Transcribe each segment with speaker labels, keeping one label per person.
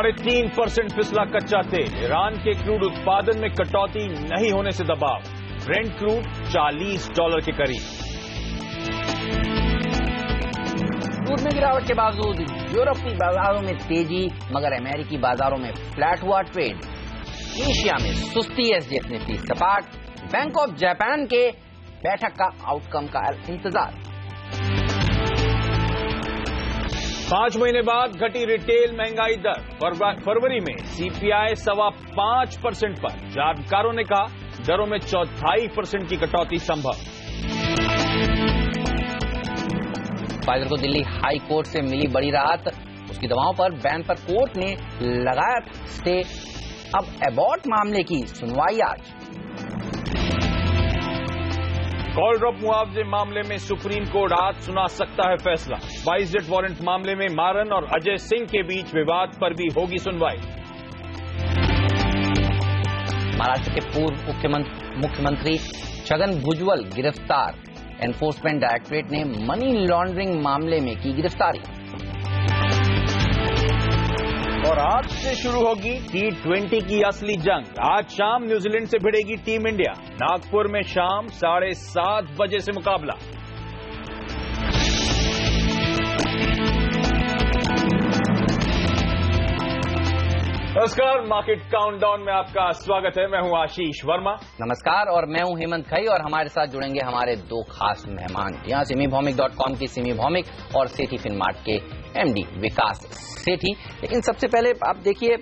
Speaker 1: 3.5% फिसला कच्चा तेल। ईरान के क्रूड उत्पादन में कटौती नहीं होने से दबाव। ब्रेंट क्रूड $40 के करीब।
Speaker 2: क्रूड में गिरावट के बावजूद यूरोपीय बाजारों में तेजी, मगर अमेरिकी बाजारों में फ्लैट हुआ ट्रेड। एशिया में सुस्ती, एसजीएक्स निफ्टी सपाट। बैंक ऑफ जापान के बैठक का आउटकम का इंतजार।
Speaker 1: 5 महीने बाद घटी रिटेल महंगाई दर। फरवरी में सीपीआई 5.25% पर। जानकारों ने कहा दरों में 0.25% की कटौती संभव।
Speaker 2: फाइजर को दिल्ली हाई कोर्ट से मिली बड़ी राहत। उसकी दवाओं पर बैन पर कोर्ट ने लगाया था स्टे। अब एबॉर्ट मामले की सुनवाई आज।
Speaker 1: कॉल ड्रॉप मुआवजे मामले में सुप्रीम कोर्ट आज सुना सकता है फैसला। 22 जेट वारंट मामले में मारन और अजय सिंह के बीच विवाद पर भी होगी सुनवाई।
Speaker 2: महाराष्ट्र के पूर्व मुख्यमंत्री छगन भुजबल गिरफ्तार। एनफोर्समेंट डायरेक्टरेट ने मनी लॉन्ड्रिंग मामले में की गिरफ्तारी।
Speaker 1: और आज से शुरू होगी T20 की असली जंग। आज शाम न्यूजीलैंड से भिड़ेगी टीम इंडिया। नागपुर में शाम 7:30 बजे से मुकाबला। नमस्कार, मार्केट काउंटडाउन में आपका स्वागत है। मैं हूं आशीष वर्मा।
Speaker 2: नमस्कार, और मैं हूं हेमंत खई, और हमारे साथ जुड़ेंगे हमारे दो खास मेहमान। यहाँ सिमीभौमिक.com की सिमी भौमिक और सेठी फिनमार्ट के एमडी विकास सेठी। लेकिन सबसे पहले आप देखिए,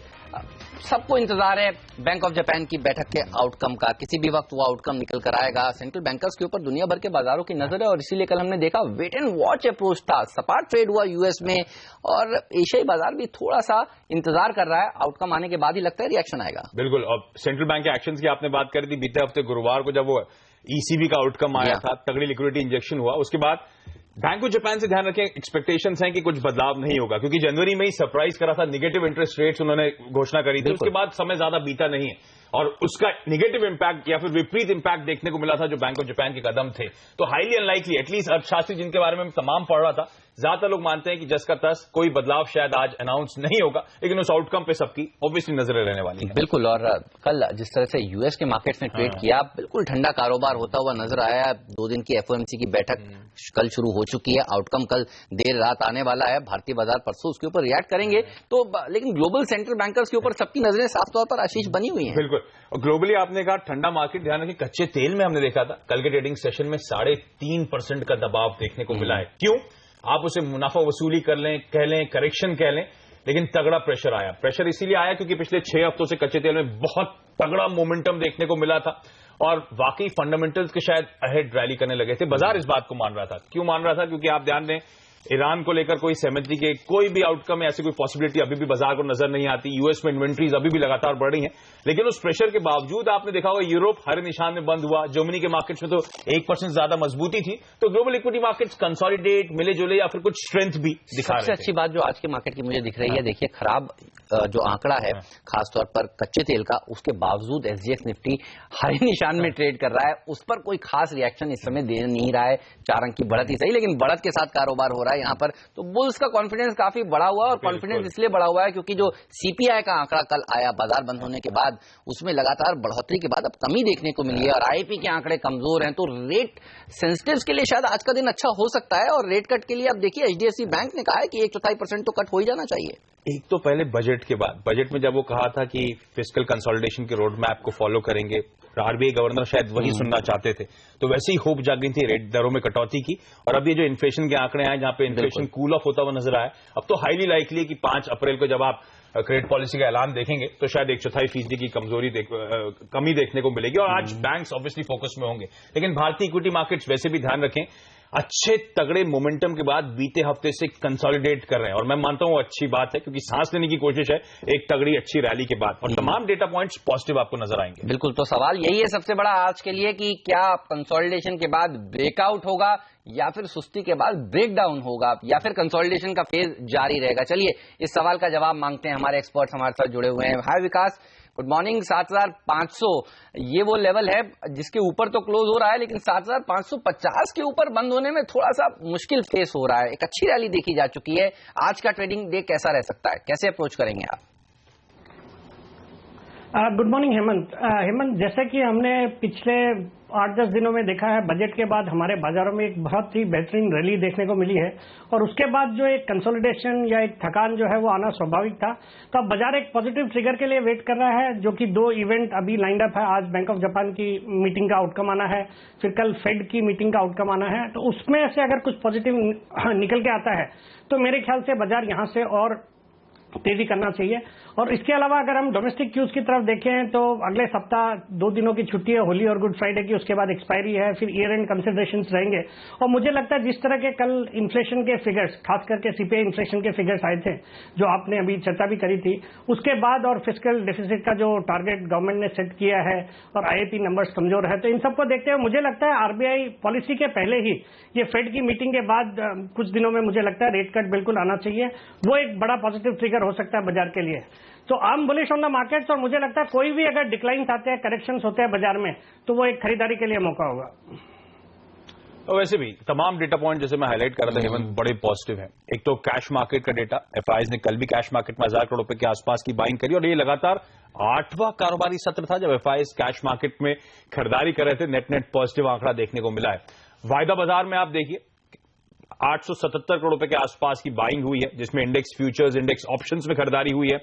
Speaker 2: सबको इंतजार है बैंक ऑफ जापान की बैठक के आउटकम का। किसी भी वक्त वो आउटकम निकल कर आएगा। सेंट्रल बैंकर्स के ऊपर दुनिया भर के बाजारों की नजर है, और इसीलिए कल हमने देखा वेट एंड वॉच अप्रोच था। सपाट ट्रेड हुआ यूएस में, और एशियाई बाजार भी थोड़ा सा इंतजार कर रहा है। आउटकम आने के बाद ही लगता है रिएक्शन आएगा।
Speaker 1: बिल्कुल। और सेंट्रल बैंक के एक्शन की आपने बात करी थी। बीते हफ्ते गुरुवार को जब वो ईसीबी का आउटकम आया था, तगड़ी लिक्विडिटी इंजेक्शन हुआ। उसके बाद बैंक ऑफ जापान से ध्यान रखें, एक्सपेक्टेशंस हैं कि कुछ बदलाव नहीं होगा, क्योंकि जनवरी में ही सरप्राइज करा था। नेगेटिव इंटरेस्ट रेट्स उन्होंने घोषणा करी थी। उसके बाद समय ज्यादा बीता नहीं है, और उसका नेगेटिव इंपैक्ट या फिर विपरीत इंपैक्ट देखने को मिला था जो बैंक ऑफ जापान के कदम थे। तो हाईली अनलाइकली, एटलीस्ट अर्थशास्त्री जिनके बारे में तमाम पढ़ रहा था, ज्यादातर लोग मानते हैं कि जस का तस कोई बदलाव शायद आज अनाउंस नहीं होगा। लेकिन उस आउटकम पे सबकी ऑब्वियसली नजरें रहने वाली है।
Speaker 2: बिल्कुल। और कल जिस तरह से यूएस के मार्केट्स में ट्रेड किया, बिल्कुल ठंडा कारोबार होता हुआ नजर आया। 2 दिन की एफओएमसी की बैठक कल शुरू हो चुकी है। आउटकम कल देर रात आने वाला है। भारतीय बाजार परसों उसके ऊपर रिएक्ट करेंगे। तो लेकिन ग्लोबल सेंट्रल बैंकर्स के ऊपर सबकी नजरें साफ तौर पर आशीष बनी हुई हैं।
Speaker 1: बिल्कुल। और ग्लोबली आपने कहा ठंडा मार्केट, ध्यान रखिए कच्चे तेल में हमने देखा था कल के ट्रेडिंग सेशन में 3.5% का दबाव देखने को मिला है। क्यों? आप उसे मुनाफा वसूली कर लें, कह लें, करेक्शन कह लें, लेकिन तगड़ा प्रेशर आया। प्रेशर इसीलिए आया क्योंकि पिछले 6 हफ्तों से कच्चे तेल में बहुत तगड़ा मोमेंटम देखने को मिला था, और वाकई फंडामेंटल्स के शायद अहेड रैली करने लगे थे। बाजार इस बात को मान रहा था। क्यों मान रहा था? क्योंकि आप ध्यान दें, ईरान को लेकर कोई सहमति के कोई भी आउटकम में ऐसी कोई पॉसिबिलिटी अभी भी बाजार को नजर नहीं आती। यूएस में इन्वेंट्रीज अभी भी लगातार बढ़ रही हैं, लेकिन उस प्रेशर के बावजूद आपने देखा होगा यूरोप हरे निशान में बंद हुआ। जर्मनी के मार्केट्स में तो 1% ज्यादा मजबूती थी। तो ग्लोबल इक्विटी मार्केट्स कंसोलिडेट, मिले जुले या फिर कुछ स्ट्रेंथ भी दिखा रहे थे।
Speaker 2: सबसे अच्छी बात जो आज के मार्केट की मुझे दिख रही है, देखिए खराब जो आंकड़ा है खासतौर पर कच्चे तेल का, उसके बावजूद एसजीएक्स निफ्टी हरे निशान में ट्रेड कर रहा है। उस पर कोई खास रिएक्शन इस समय दे नहीं रहा है। 4 अंक की बढ़त ही सही, लेकिन बढ़त के साथ कारोबार हो रहा है यहाँ पर। तो बुल्स का कॉन्फिडेंस काफी बढ़ा हुआ है, और कॉन्फिडेंस इसलिए बढ़ा हुआ है क्योंकि जो सीपीआई का आंकड़ा कल आया बाजार बंद होने के बाद, उसमें लगातार बढ़ोतरी के बाद अब कमी देखने को मिली है, और आईपी के आंकड़े कमजोर हैं। तो रेट सेंसिटिव्स के लिए शायद आज का दिन अच्छा हो सकता है। और रेट कट के लिए अब देखिए एचडीएफसी बैंक ने कहा है कि 1/4% तो कट हो ही जाना चाहिए।
Speaker 1: एक तो पहले बजट के बाद, बजट में जब वो कहा था कि फिस्कल कंसोलिडेशन के रोड मैप को फॉलो करेंगे, आरबीआई गवर्नर शायद वही सुनना चाहते थे, तो वैसे ही होप जागी थी रेट दरों में कटौती की। और अब ये जो इन्फ्लेशन के आंकड़े आए जहां पे इन्फ्लेशन कूल ऑफ होता हुआ नजर आया, अब तो हाईली लाइकली है कि 5 अप्रैल को जब आप क्रेडिट पॉलिसी का ऐलान देखेंगे तो शायद 1/4% की कमी देखने को मिलेगी। और आज बैंक्स ऑब्वियसली फोकस में होंगे, लेकिन भारतीय इक्विटी मार्केट्स वैसे भी ध्यान रखें अच्छे तगड़े मोमेंटम के बाद बीते हफ्ते से कंसोलिडेट कर रहे हैं, और मैं मानता हूं अच्छी बात है क्योंकि सांस लेने की कोशिश है एक तगड़ी अच्छी रैली के बाद, और तमाम डेटा पॉइंट्स पॉजिटिव आपको नजर आएंगे।
Speaker 2: बिल्कुल। तो सवाल यही है सबसे बड़ा आज के लिए कि क्या कंसोलिडेशन के बाद ब्रेकआउट होगा, या फिर सुस्ती के बाद ब्रेकडाउन होगा, या फिर कंसोलिडेशन का फेज जारी रहेगा। चलिए इस सवाल का जवाब मांगते हैं। हमारे एक्सपर्ट्स हमारे साथ जुड़े हुए हैं। हाय विकास, गुड मॉर्निंग। 7500 ये वो लेवल है जिसके ऊपर तो क्लोज हो रहा है, लेकिन 7550 के ऊपर बंद होने में थोड़ा सा मुश्किल फेस हो रहा है। एक अच्छी रैली देखी जा चुकी है। आज का ट्रेडिंग डे कैसा रह सकता है, कैसे अप्रोच करेंगे आप?
Speaker 3: Good morning Hemant. हेमंत, जैसा कि हमने पिछले 8-10 दिनों में देखा है, बजट के बाद हमारे बाजारों में एक बहुत ही बेहतरीन रैली देखने को मिली है और उसके बाद जो एक कंसोलिडेशन या एक थकान जो है वो आना स्वाभाविक था। तो अब बाजार एक पॉजिटिव ट्रिगर के लिए वेट कर रहा है, जो कि 2 इवेंट अभी लाइंड अप है। आज बैंक ऑफ जापान की मीटिंग का आउटकम आना है, फिर कल फेड की मीटिंग का आउटकम आना है। तो उसमें से अगर कुछ पॉजिटिव निकल के आता है तो मेरे ख्याल से बाजार यहां से और तेजी करना चाहिए। और इसके अलावा अगर हम डोमेस्टिक क्यूज की तरफ देखें तो अगले सप्ताह 2 दिनों की छुट्टी है, होली और गुड फ्राइडे की, उसके बाद एक्सपायरी है, फिर ईयर एंड कंसिडरेशंस रहेंगे। और मुझे लगता है जिस तरह के कल इन्फ्लेशन के फिगर्स, खास करके सीपीआई इन्फ्लेशन के फिगर्स आए थे, जो आपने अभी चर्चा भी करी थी, उसके बाद और फिस्कल डेफिसिट का जो टारगेट गवर्नमेंट ने सेट किया है और आईआईपी नंबर्स कमजोर है, तो इन सबको देखते हुए मुझे लगता है आरबीआई पॉलिसी के पहले ही, ये फेड की मीटिंग के बाद कुछ दिनों में मुझे लगता है रेट कट बिल्कुल आना चाहिए। वो एक बड़ा पॉजिटिव ट्रिगर हो सकता है बाजार के लिए। तो I am bullish on the markets और मुझे लगता है कोई भी अगर डिक्लाइंस आते हैं, करेक्शंस होते हैं बाजार में, तो वो एक खरीदारी के लिए मौका होगा।
Speaker 1: और वैसे भी तमाम डेटा पॉइंट जैसे मैं हाईलाइट कर रहा था हेमंत, बड़े पॉजिटिव हैं। एक तो कैश मार्केट का डेटा, एफआईआईज ने कल भी कैश मार्केट में 1000 करोड़ रुपए के आसपास की बाइंग करी और ये लगातार 8वां कारोबारी सत्र था जब एफआईआईज कैश मार्केट में खरीदारी कर रहे थे। नेट नेट पॉजिटिव आंकड़ा देखने को मिला है। वायदा बाजार में आप देखिए 877 करोड़ रुपए के आसपास की बाइंग हुई है, जिसमें इंडेक्स फ्यूचर्स, इंडेक्स ऑप्शंस में खरीदारी हुई है।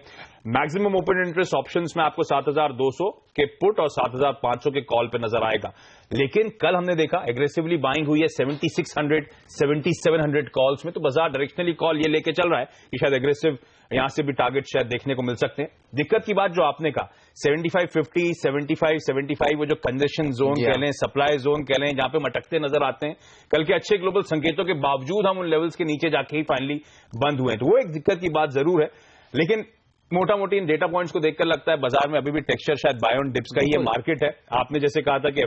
Speaker 1: मैक्सिमम ओपन इंटरेस्ट ऑप्शंस में आपको 7200 के पुट और 7500 के कॉल पे नजर आएगा। लेकिन कल हमने देखा एग्रेसिवली बाइंग हुई है 7600, 7700 कॉल्स में। तो बाजार डायरेक्शनली कॉल ये लेके चल रहा है कि शायद एग्रेसिव यहां से भी टारगेट शायद देखने को मिल सकते हैं। दिक्कत की बात जो आपने कहा 75-50, 75-75 वो जो कंजेशन जोन कह लें, सप्लाई जोन कह लें, जहां पे मटकते नजर आते हैं। कल के अच्छे ग्लोबल संकेतों के बावजूद हम उन लेवल्स के नीचे जाके ही फाइनली बंद हुए हैं। तो वो एक दिक्कत की बात जरूर है। लेकिन मोटा मोटी इन डेटा पॉइंट्स को देखकर लगता है बाजार में अभी भी टेक्सचर शायद बाय ऑन डिप्स का ही ये मार्केट है। आपने जैसे कहा था कि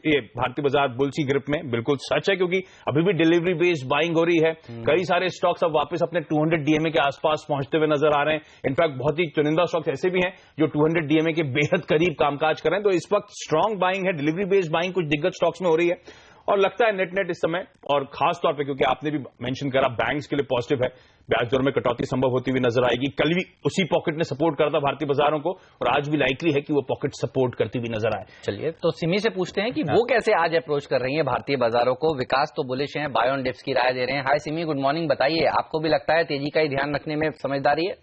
Speaker 1: ये भारतीय बाजार बुल्स की ग्रिप में, बिल्कुल सच है, क्योंकि अभी भी डिलीवरी बेस्ड बाइंग हो रही है। कई सारे स्टॉक्स अब वापस अपने 200 डीएमए के आसपास पहुंचते हुए नजर आ रहे हैं। इनफैक्ट बहुत ही चुनिंदा स्टॉक्स ऐसे भी हैं जो 200 डीएमए के बेहद करीब कामकाज कर रहे हैं। तो इस वक्त स्ट्रांग बाइंग है, डिलीवरी बेस्ड बाइंग कुछ दिग्गज स्टॉक्स में हो रही है और लगता है नेट नेट इस समय, और खास तौर पे क्योंकि आपने भी मेंशन करा बैंक्स के लिए पॉजिटिव है, ब्याज दर में कटौती संभव होती हुई नजर आएगी। कल भी उसी पॉकेट ने सपोर्ट करता भारतीय बाजारों को और आज भी लाइकली है कि वो पॉकेट सपोर्ट करती हुई नजर आए।
Speaker 2: चलिए तो सिमी से पूछते हैं कि वो कैसे आज अप्रोच कर रही है भारतीय बाजारों को। विकास तो बुलिश हैं, बाय ऑन डिप्स की राय दे रहे हैं। हाय सिमी, गुड मॉर्निंग। बताइए, आपको भी लगता है तेजी का ही ध्यान रखने में समझदारी है?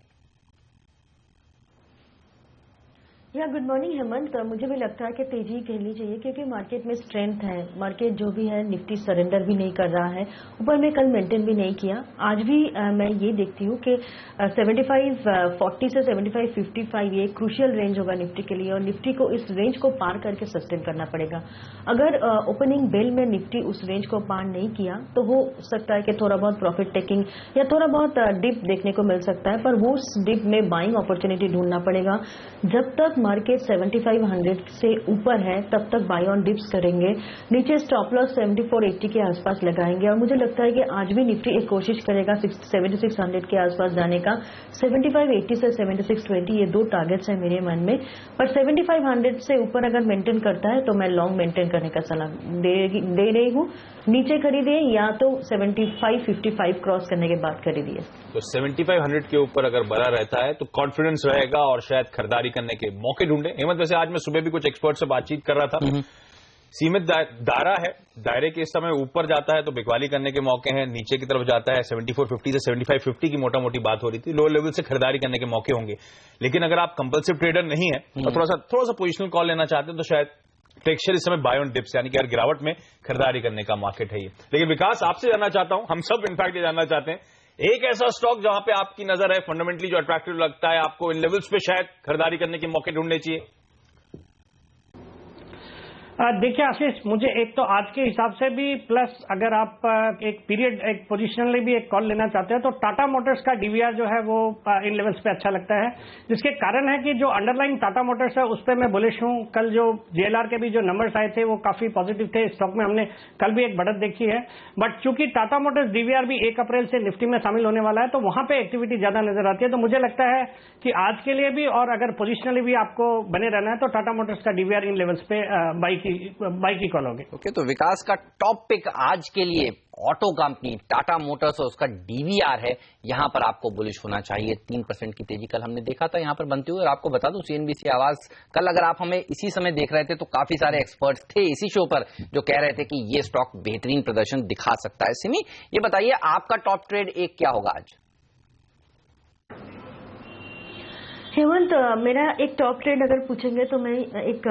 Speaker 4: या गुड मॉर्निंग हेमंत, मुझे भी लगता है कि तेजी कहनी चाहिए क्योंकि मार्केट में स्ट्रेंथ है। मार्केट जो भी है, निफ्टी सरेंडर भी नहीं कर रहा है, ऊपर में कल मेंटेन भी नहीं किया। आज भी मैं ये देखती हूँ कि 75-40 से 75-55 ये क्रूशियल रेंज होगा निफ्टी के लिए और निफ्टी को इस रेंज को पार करके सस्टेन करना पड़ेगा। अगर ओपनिंग बेल में निफ्टी उस रेंज को पार नहीं किया तो हो सकता है कि थोड़ा बहुत प्रॉफिट टेकिंग या थोड़ा बहुत डिप देखने को मिल सकता है, पर वो उस डिप में बाइंग अपॉर्चुनिटी ढूंढना पड़ेगा। जब तक मार्केट 7500 से ऊपर है तब तक बाय ऑन डिप्स करेंगे। नीचे स्टॉप लॉस 7480 के आसपास लगाएंगे और मुझे लगता है कि आज भी निफ्टी एक कोशिश करेगा 7600 के आसपास जाने का। 7580 से 7620 ये 2 टारगेट्स है मेरे मन में, पर 7500 से ऊपर अगर मेंटेन करता है तो मैं लॉन्ग मेंटेन करने का सलाह दे रही हूँ। नीचे खरीदिए या तो 75-55 क्रॉस करने के बाद खरीदिए।
Speaker 1: तो 7500 के ऊपर अगर बना रहता है तो कॉन्फिडेंस रहेगा और शायद खरीदारी करने के मौके ढूंढे। हेमंत, वैसे आज मैं सुबह भी कुछ एक्सपर्ट से बातचीत कर रहा था। सीमित दायरा है, दायरे के इस समय ऊपर जाता है तो बिकवाली करने के मौके हैं, नीचे की तरफ जाता है 7450 से 7550 की मोटा मोटी बात हो रही थी, लो लेवल से खरीदारी करने के मौके होंगे। लेकिन अगर आप कंपल्सिव ट्रेडर नहीं है और थोड़ा सा पोजिशनल कॉल लेना चाहते हैं तो शायद टेक्सचर इस समय बाय ऑन डिप्स यानी कि हर गिरावट में खरीदारी करने का मार्केट है ये। लेकिन विकास, आपसे जानना चाहता हूं, हम सब इनफैक्ट ये जानना चाहते हैं, एक ऐसा स्टॉक जहां पे आपकी नजर है फंडामेंटली जो अट्रैक्टिव लगता है आपको, इन लेवल्स पे शायद खरीदारी करने के मौके ढूंढने चाहिए।
Speaker 3: देखिए आशीष, मुझे एक तो आज के हिसाब से भी प्लस अगर आप एक पीरियड एक पोजिशनली भी एक कॉल लेना चाहते हैं तो टाटा मोटर्स का डीवीआर जो है वो इन लेवल्स पे अच्छा लगता है, जिसके कारण है कि जो अंडरलाइन टाटा मोटर्स है उस पर मैं बुलिश हूं। कल जो जेएलआर के भी जो नंबर्स आए थे वो काफी पॉजिटिव थे, स्टॉक में हमने कल भी एक बढ़त देखी है। बट चूंकि टाटा मोटर्स डीवीआर भी 1 अप्रैल से निफ्टी में शामिल होने वाला है तो वहां पे एक्टिविटी ज्यादा नजर आती है। तो मुझे लगता है कि आज के लिए भी और अगर पोजिशनली भी आपको बने रहना है तो टाटा मोटर्स का डीवीआर इन लेवल्स पे बाई की कॉल होगी।
Speaker 2: ओके, तो विकास का टॉप पिक आज के लिए ऑटो कंपनी टाटा मोटर्स और उसका डीवीआर है, यहां पर आपको बुलिश होना चाहिए। 3% की तेजी कल हमने देखा था यहां पर बनते हुए। और आपको बता दूं सीएनबीसी आवाज कल अगर आप हमें इसी समय देख रहे थे तो काफी सारे एक्सपर्ट्स थे इसी शो पर जो कह रहे थे कि ये स्टॉक बेहतरीन प्रदर्शन दिखा सकता है। सिमी, ये बताइए आपका टॉप ट्रेड एक क्या होगा आज?
Speaker 4: हेमंत, मेरा एक टॉप ट्रेड अगर पूछेंगे तो मैं एक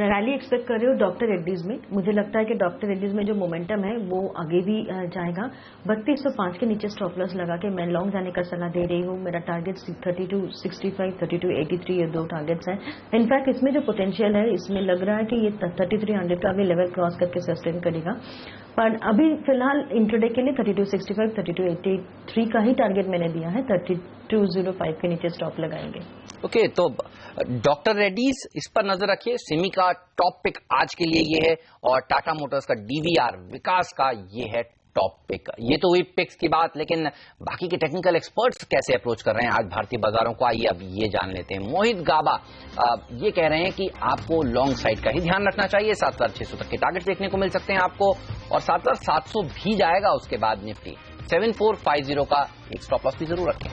Speaker 4: रैली एक्सपेक्ट कर रही हूँ डॉक्टर रेड्डीज में। मुझे लगता है कि डॉक्टर रेड्डीज में जो मोमेंटम है वो आगे भी जाएगा। 3205 के नीचे स्टॉप लॉस लगा के मैं लॉन्ग जाने का सलाह दे रही हूँ। मेरा टारगेट 3265, 3283 ये दो टारगेट्स हैं। इनफैक्ट इसमें जो पोटेंशियल है इसमें लग रहा है कि ये 3300 का भी लेवल क्रॉस करके सस्टेन करेगा। पर अभी फिलहाल इंट्राडे के लिए 3265, 3283 का ही टारगेट मैंने दिया है। 3205 के नीचे स्टॉप लगाएंगे।
Speaker 2: ओके, तो डॉक्टर रेड्डीज इस पर नजर रखिए। सिमी का टॉप पिक आज के लिए ये है और टाटा मोटर्स का डीवीआर विकास का ये है टॉप पिक। ये तो हुई पिक्स की बात, लेकिन बाकी के टेक्निकल एक्सपर्ट्स कैसे अप्रोच कर रहे हैं आज भारतीय बाजारों को, आइए अब ये जान लेते हैं। मोहित गाबा ये कह रहे हैं कि आपको लॉन्ग साइड का ही ध्यान रखना चाहिए। 7600 तक के टारगेट देखने को मिल सकते हैं आपको और 7700 भी जाएगा उसके बाद निफ्टी। 7450 का एक स्टॉप लॉस भी जरूर रखें।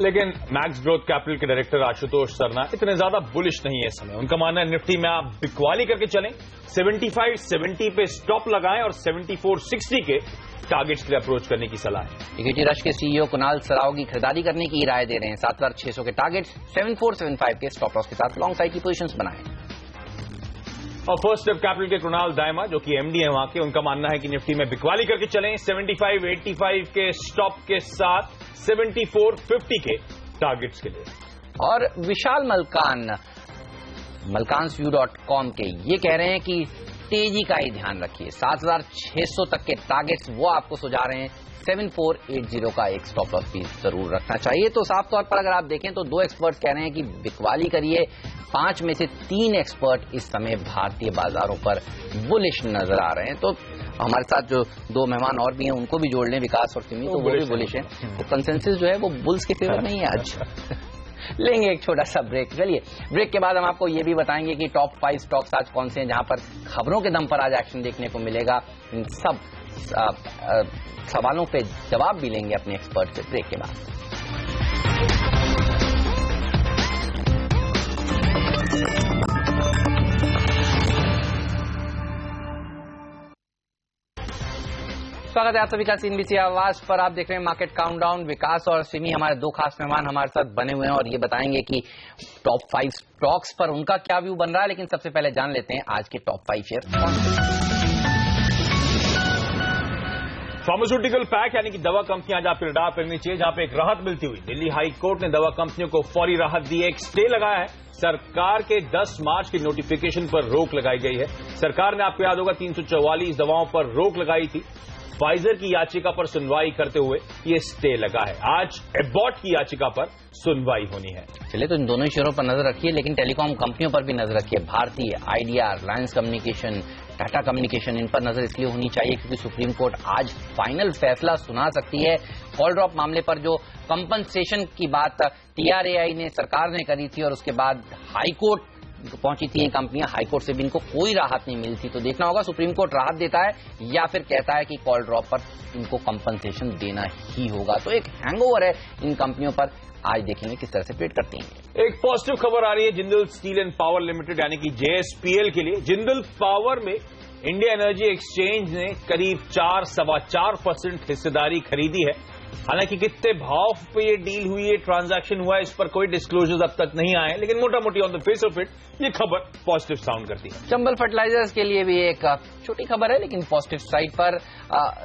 Speaker 1: लेकिन मैक्स ग्रोथ कैपिटल के डायरेक्टर आशुतोष सरना इतने ज्यादा बुलिश नहीं है इस समय। उनका मानना है निफ्टी में आप बिकवाली करके चलें, 7570 पे स्टॉप लगाएं और 7460 के टारगेट्स के लिए अप्रोच करने की सलाह है।
Speaker 2: इक्विटी रश के सीईओ कुणाल सराव की खरीदारी करने की राय दे रहे हैं। 7600 के टारगेट्स, 7475 के स्टॉप लॉस के साथ लॉन्ग साइड की पोजीशंस बनाएं।
Speaker 1: और फर्स्ट स्टेप कैपिटल के कुणाल दायमा जो कि एमडी है वहां के, उनका मानना है कि निफ्टी में बिकवाली करके चलें, 7585 के स्टॉप के साथ 7450 के टारगेट्स के लिए।
Speaker 2: और विशाल मलकाnsview.com के ये कह रहे हैं कि तेजी का ही ध्यान रखिए। 7600 तक के टारगेट्स वो आपको सुझा रहे हैं। 7480 का एक स्टॉप लॉस भी जरूर रखना चाहिए। तो साफ तौर पर अगर आप देखें तो दो एक्सपर्ट कह रहे हैं कि बिकवाली करिए। 5 में से 3 एक्सपर्ट इस समय भारतीय बाजारों पर बुलिश नजर आ रहे हैं। तो हमारे साथ जो दो मेहमान और भी हैं उनको भी जोड़ लें, विकास और सिमी, तो वो भी बुलिश हैं। तो कंसेंसस जो है वो बुल्स के फेवर नहीं है आज। लेंगे एक छोटा सा ब्रेक। चलिए ब्रेक के बाद हम आपको ये भी बताएंगे कि टॉप 5 स्टॉक्स आज कौन से हैं जहां पर खबरों के दम पर आज एक्शन देखने को मिलेगा। इन सब सवालों पे जवाब भी लेंगे अपने एक्सपर्ट से ब्रेक के बाद। स्वागत है आप सभी का सीएनबीसी आवाज पर। आप देख रहे हैं मार्केट काउंटडाउन। विकास और सिमी हमारे दो खास मेहमान हमारे साथ बने हुए हैं और ये बताएंगे कि टॉप 5 स्टॉक्स पर उनका क्या व्यू बन रहा है। लेकिन सबसे पहले जान लेते हैं आज के टॉप 5 शेयर।
Speaker 1: फार्मास्यूटिकल पैक यानी कि दवा कंपनियां आज आपके रडार पर रहनी चाहिए, जहां पे एक राहत मिलती हुई। दिल्ली हाई कोर्ट ने दवा कंपनियों को फौरी राहत दी है, एक स्टे लगाया है। सरकार के 10 मार्च की नोटिफिकेशन पर रोक लगाई गई है। सरकार ने आपको याद होगा 344 दवाओं पर रोक लगाई थी। फाइजर की याचिका पर सुनवाई करते हुए ये स्टे लगा है। आज एबॉट की याचिका पर सुनवाई होनी है।
Speaker 2: चलिए तो इन दोनों शेयरों पर नजर रखिए, लेकिन टेलीकॉम कंपनियों पर भी नजर रखिए। भारतीय, Idea, Reliance Communication, Tata Communication, इन पर नजर इसलिए होनी चाहिए क्योंकि सुप्रीम कोर्ट आज फाइनल फैसला सुना सकती है। कॉल ड्रॉप मामले पर जो कंपनसेशन की बात TRAI ने सरकार ने करी थी और उसके बाद हाईकोर्ट पहुंची थी ये कंपनियां, हाईकोर्ट से भी इनको कोई राहत नहीं मिली थी। तो देखना होगा सुप्रीम कोर्ट राहत देता है या फिर कहता है कि कॉल ड्रॉप पर इनको कंपनसेशन देना ही होगा। तो एक हैंगओवर है इन कंपनियों पर। आज देखेंगे किस तरह से ट्रेड करती हैं।
Speaker 1: एक पॉजिटिव खबर आ रही है Jindal steel and power limited यानी कि JSPL के लिए। जिंदल पावर में इंडिया एनर्जी एक्सचेंज ने करीब 4-4.25% हिस्सेदारी खरीदी है। हालांकि कितने भाव पे ये डील हुई है, ट्रांजैक्शन हुआ है, इस पर कोई डिस्क्लोजर्स अब तक नहीं आए, लेकिन मोटा मोटी on the face of it ये खबर पॉजिटिव साउंड करती है।
Speaker 2: चंबल फर्टिलाइजर्स के लिए भी एक छोटी खबर है लेकिन पॉजिटिव साइड पर।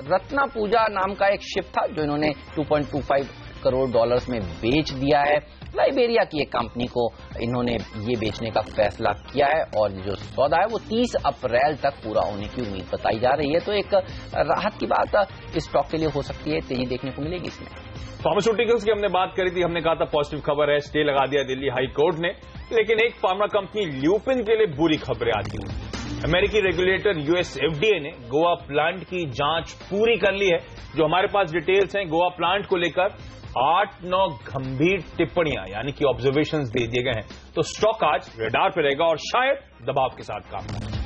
Speaker 2: रत्ना पूजा नाम का एक शिप था जो इन्होंने $2.25 करोड़ में बेच दिया है। लाइबेरिया की एक कंपनी को इन्होंने ये बेचने का फैसला किया है और जो सौदा है वो 30 अप्रैल तक पूरा होने की उम्मीद बताई जा रही है। तो एक राहत की बात इस स्टॉक के लिए हो सकती है, तेजी देखने को मिलेगी इसमें।
Speaker 1: फार्मास्यूटिकल्स की हमने बात करी थी, हमने कहा था पॉजिटिव खबर है, स्टे लगा दिया दिल्ली हाई कोर्ट ने। लेकिन एक फार्मा कंपनी ल्यूपिन के लिए बुरी खबरें आती हैं। अमेरिकी रेगुलेटर US FDA ने गोवा प्लांट की जांच पूरी कर ली है। जो हमारे पास डिटेल्स हैं, गोवा प्लांट को लेकर 8-9 गंभीर टिप्पणियां यानी कि ऑब्जर्वेशंस दे दिए गए हैं। तो स्टॉक आज रडार पे रहेगा और शायद दबाव के साथ काम करेगा।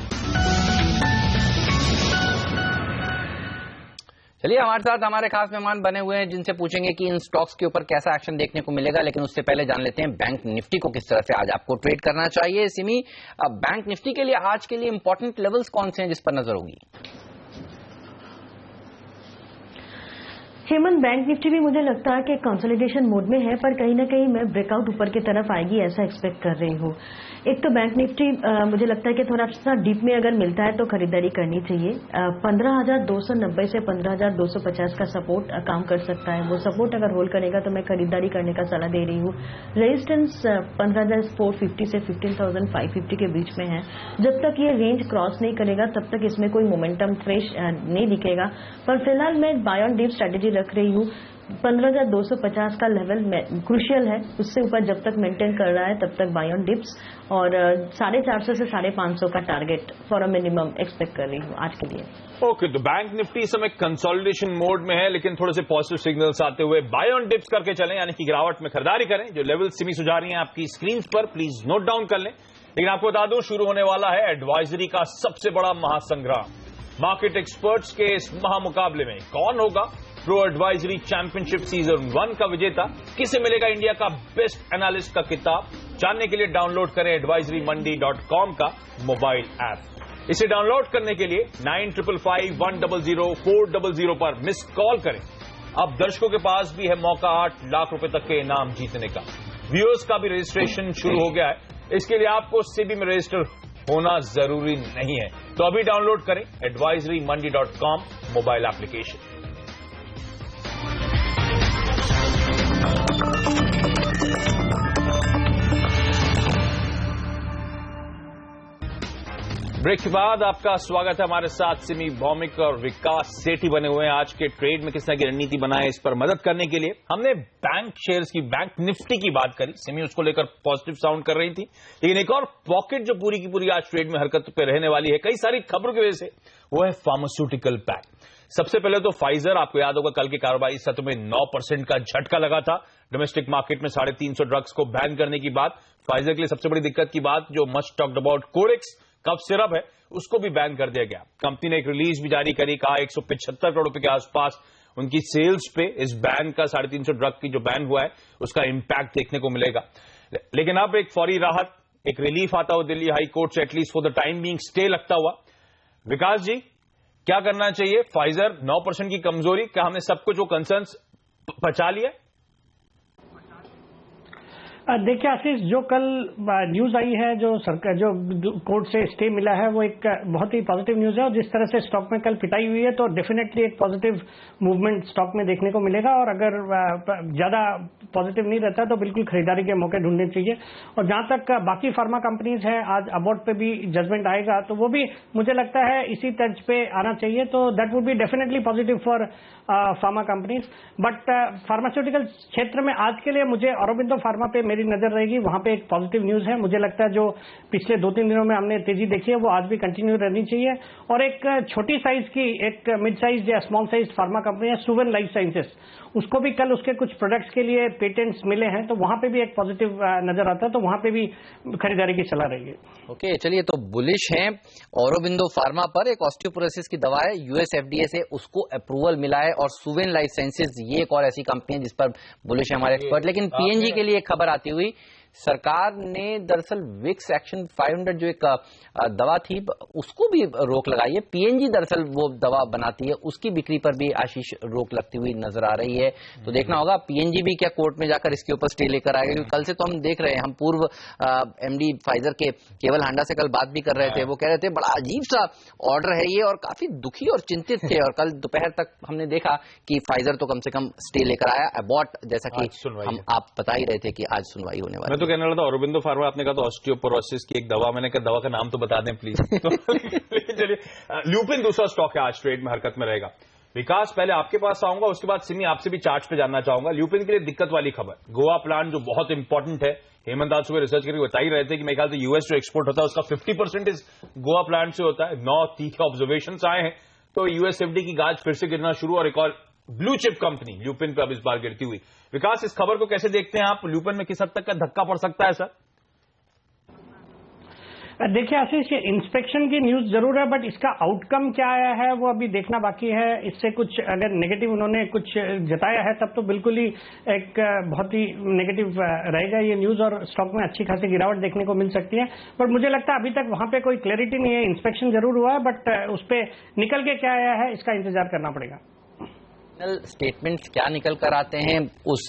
Speaker 2: चलिए हमारे साथ हमारे खास मेहमान बने हुए हैं जिनसे पूछेंगे कि इन स्टॉक्स के ऊपर कैसा एक्शन देखने को मिलेगा, लेकिन उससे पहले जान लेते हैं बैंक निफ्टी को किस तरह से आज आपको ट्रेड करना चाहिए। सिमी, बैंक निफ्टी के लिए आज के लिए इंपॉर्टेंट लेवल्स कौन से हैं जिस पर नजर होगी?
Speaker 4: हेमंत, बैंक निफ्टी भी मुझे लगता है कि कंसोलिडेशन मोड में है, पर कहीं ना कहीं मैं ब्रेकआउट ऊपर की तरफ आएगी ऐसा एक्सपेक्ट कर रही हूँ। एक तो बैंक निफ्टी मुझे लगता है कि थोड़ा सा डीप में अगर मिलता है तो खरीदारी करनी चाहिए। 15,290 से 15,250 का सपोर्ट काम कर सकता है। वो सपोर्ट अगर होल्ड करेगा तो मैं खरीदारी करने का सलाह दे रही हूँ। रेजिस्टेंस 15,450 से 15,550 के बीच में है। जब तक ये रेंज क्रॉस नहीं करेगा तब तक इसमें कोई मोमेंटम फ्रेश नहीं दिखेगा, पर फिलहाल मैं बाय ऑन डिप स्ट्रेटेजी रख रही हूँ। 15,250 का लेवल क्रूशियल है, उससे ऊपर जब तक मेंटेन कर रहा है तब तक बाय ऑन डिप्स, और 450 से 550 का target for a minimum expect कर रही हूँ आज के लिए।
Speaker 1: ओके, तो बैंक निफ्टी इस समय कंसोलिडेशन मोड में है, लेकिन थोड़े से पॉजिटिव सिग्नल्स आते हुए बाय ऑन डिप्स करके चलें, यानी कि गिरावट में खरीदारी करें। जो लेवल सिमी सुझा रही हैं आपकी स्क्रीन पर, प्लीज नोट डाउन कर लें। लेकिन आपको बता दूं, शुरू होने वाला है एडवाइजरी का सबसे बड़ा महासंग्राम। मार्केट एक्सपर्ट्स के इस महामुकाबले में कौन होगा प्रो एडवाइजरी चैंपियनशिप सीजन 1 का विजेता? किसे मिलेगा इंडिया का बेस्ट एनालिस्ट का किताब? जानने के लिए डाउनलोड करें advisorymonday.com का मोबाइल ऐप। इसे डाउनलोड करने के लिए 9555100400 पर मिस कॉल करें। अब दर्शकों के पास भी है मौका 8 लाख रुपए तक के इनाम जीतने का। व्यूअर्स का भी रजिस्ट्रेशन शुरू हो गया है। इसके लिए आपको सेबी में रजिस्टर होना जरूरी नहीं है, तो अभी डाउनलोड करें advisorymonday.com मोबाइल एप्लीकेशन। ब्रेक के बाद आपका स्वागत है। हमारे साथ सिमी भौमिक और विकास सेठी बने हुए हैं। आज के ट्रेड में किस तरह की रणनीति बनाए, इस पर मदद करने के लिए हमने बैंक शेयर्स की, बैंक निफ्टी की बात करी। सिमी उसको लेकर पॉजिटिव साउंड कर रही थी, लेकिन एक और पॉकेट जो पूरी की पूरी आज ट्रेड में हरकत पे रहने वाली है कई सारी खबरों की वजह से, वो है फार्मास्यूटिकल पैक। सबसे पहले तो फाइजर, आपको याद होगा कल के कारोबारी सत्र में 9% का झटका लगा था। डोमेस्टिक मार्केट में 350 ड्रग्स को बैन करने की बात। फाइजर के लिए सबसे बड़ी दिक्कत की बात, जो much talked about Corex cough syrup है, उसको भी बैन कर दिया गया। कंपनी ने एक रिलीज भी जारी करी, कहा 175 करोड़ रुपए के आसपास उनकी सेल्स पे इस बैन का, 350 ड्रग की जो बैन हुआ है उसका इंपैक्ट देखने को मिलेगा। लेकिन अब एक फौरी राहत, एक रिलीफ आता हुआ दिल्ली हाई कोर्ट से, at least for the time being stay लगता हुआ। विकास जी, क्या करना चाहिए? फाइजर 9% की कमजोरी, क्या हमने सब कुछ वो कंसर्न्स पचा लिया?
Speaker 3: देखिए आशीष, जो कल न्यूज आई है, जो सरकार, जो कोर्ट से स्टे मिला है, वो एक बहुत ही पॉजिटिव न्यूज है। और जिस तरह से स्टॉक में कल पिटाई हुई है, तो डेफिनेटली एक पॉजिटिव मूवमेंट स्टॉक में देखने को मिलेगा। और अगर ज्यादा पॉजिटिव नहीं रहता तो बिल्कुल खरीदारी के मौके ढूंढने चाहिए। और जहां तक बाकी फार्मा कंपनीज है, आज अबॉट पे भी जजमेंट आएगा, तो वो भी मुझे लगता है इसी तर्ज पे आना चाहिए। तो that would be definitely positive for pharma companies. But pharmaceutical क्षेत्र में आज के लिए मुझे औरोबिंदो फार्मा पे मेरी नजर रहेगी। वहां पे एक पॉजिटिव न्यूज है। मुझे लगता है जो पिछले 2-3 दिनों में हमने तेजी देखी है, वो आज भी कंटिन्यू रहनी चाहिए। और एक छोटी साइज की, एक मिड साइज या स्मॉल साइज फार्मा कंपनी है सुवेन लाइफ साइंसेस, उसको भी कल उसके कुछ प्रोडक्ट्स के लिए पेटेंट्स मिले हैं, तो वहां पे भी एक पॉजिटिव नजर आता है, तो वहां पे भी खरीदारी की सलाह रहेगी।
Speaker 2: ओके, चलिए, तो बुलिश हैं औरोबिंदो फार्मा पर। एक ऑस्टियोपोरोसिस की दवा है, यूएस एफडीए से उसको अप्रूवल मिला है, और सुवेन लाइफ साइंसेज ये एक और ऐसी कंपनी है जिस पर बुलिश है हमारे एक्सपर्ट। लेकिन पीएनजी के लिए एक खबर आती हुई, सरकार ने दरअसल विक्स एक्शन 500 जो एक दवा थी उसको भी रोक लगाई है। पीएनजी दरअसल वो दवा बनाती है, उसकी बिक्री पर भी आशीष रोक लगती हुई नजर आ रही है। तो देखना होगा पीएनजी भी क्या कोर्ट में जाकर इसके ऊपर स्टे लेकर आएगा, क्योंकि कल से तो हम देख रहे हैं, हम पूर्व एमडी फाइजर के केवल हांडा से कल बात भी कर रहे थे, वो कह रहे थे बड़ा अजीब सा ऑर्डर है ये, और काफी दुखी और चिंतित थे। और कल दोपहर तक हमने देखा कि फाइजर तो कम से कम स्टे लेकर आया। अबॉट, जैसा कि हम आप बता ही रहे थे कि आज सुनवाई होने वाली।
Speaker 1: तो कहने लगा था औरोबिंदो फार्मा, आपने कहा तो ऑस्टियोपोरोसिस की एक दवा, मैंने कहा दवा का नाम तो बता दें प्लीज। चलिए, ल्यूपिन दूसरा स्टॉक है आज ट्रेड में हरकत में रहेगा। विकास, पहले आपके पास आऊंगा, उसके बाद सिमी आपसे भी चार्ट पे जानना चाहूंगा। ल्यूपिन के लिए दिक्कत वाली खबर, गोवा प्लांट जो बहुत इंपॉर्टेंट है, हेमंत आज सुबह रिसर्च करके बता ही रहे थे कि मेरे ख्याल से यूएस जो एक्सपोर्ट होता है उसका 50% इस गोवा प्लांट से होता है। 9 तीखे ऑब्जर्वेशन आए हैं, तो यूएसएफडी की गाज फिर से गिरना शुरू, और एक और ब्लू चिप कंपनी ल्यूपिन पे अब इस बार गिरती हुई। विकास, इस खबर को कैसे देखते हैं आप? ल्यूपिन में किस हद तक का धक्का पड़ सकता है सर?
Speaker 3: देखिए आशीष, ये इंस्पेक्शन की न्यूज जरूर है, बट इसका आउटकम क्या आया है वो अभी देखना बाकी है। इससे कुछ अगर नेगेटिव उन्होंने कुछ जताया है तब तो बिल्कुल ही एक बहुत ही नेगेटिव रहेगा ये न्यूज और स्टॉक में अच्छी खासी गिरावट देखने को मिल सकती है। बट मुझे लगता है अभी तक वहां पे कोई क्लैरिटी नहीं है। इंस्पेक्शन जरूर हुआ है, बट उस पर निकल के क्या आया है इसका इंतजार करना पड़ेगा।
Speaker 2: स्टेटमेंट्स क्या निकल कर आते हैं, उस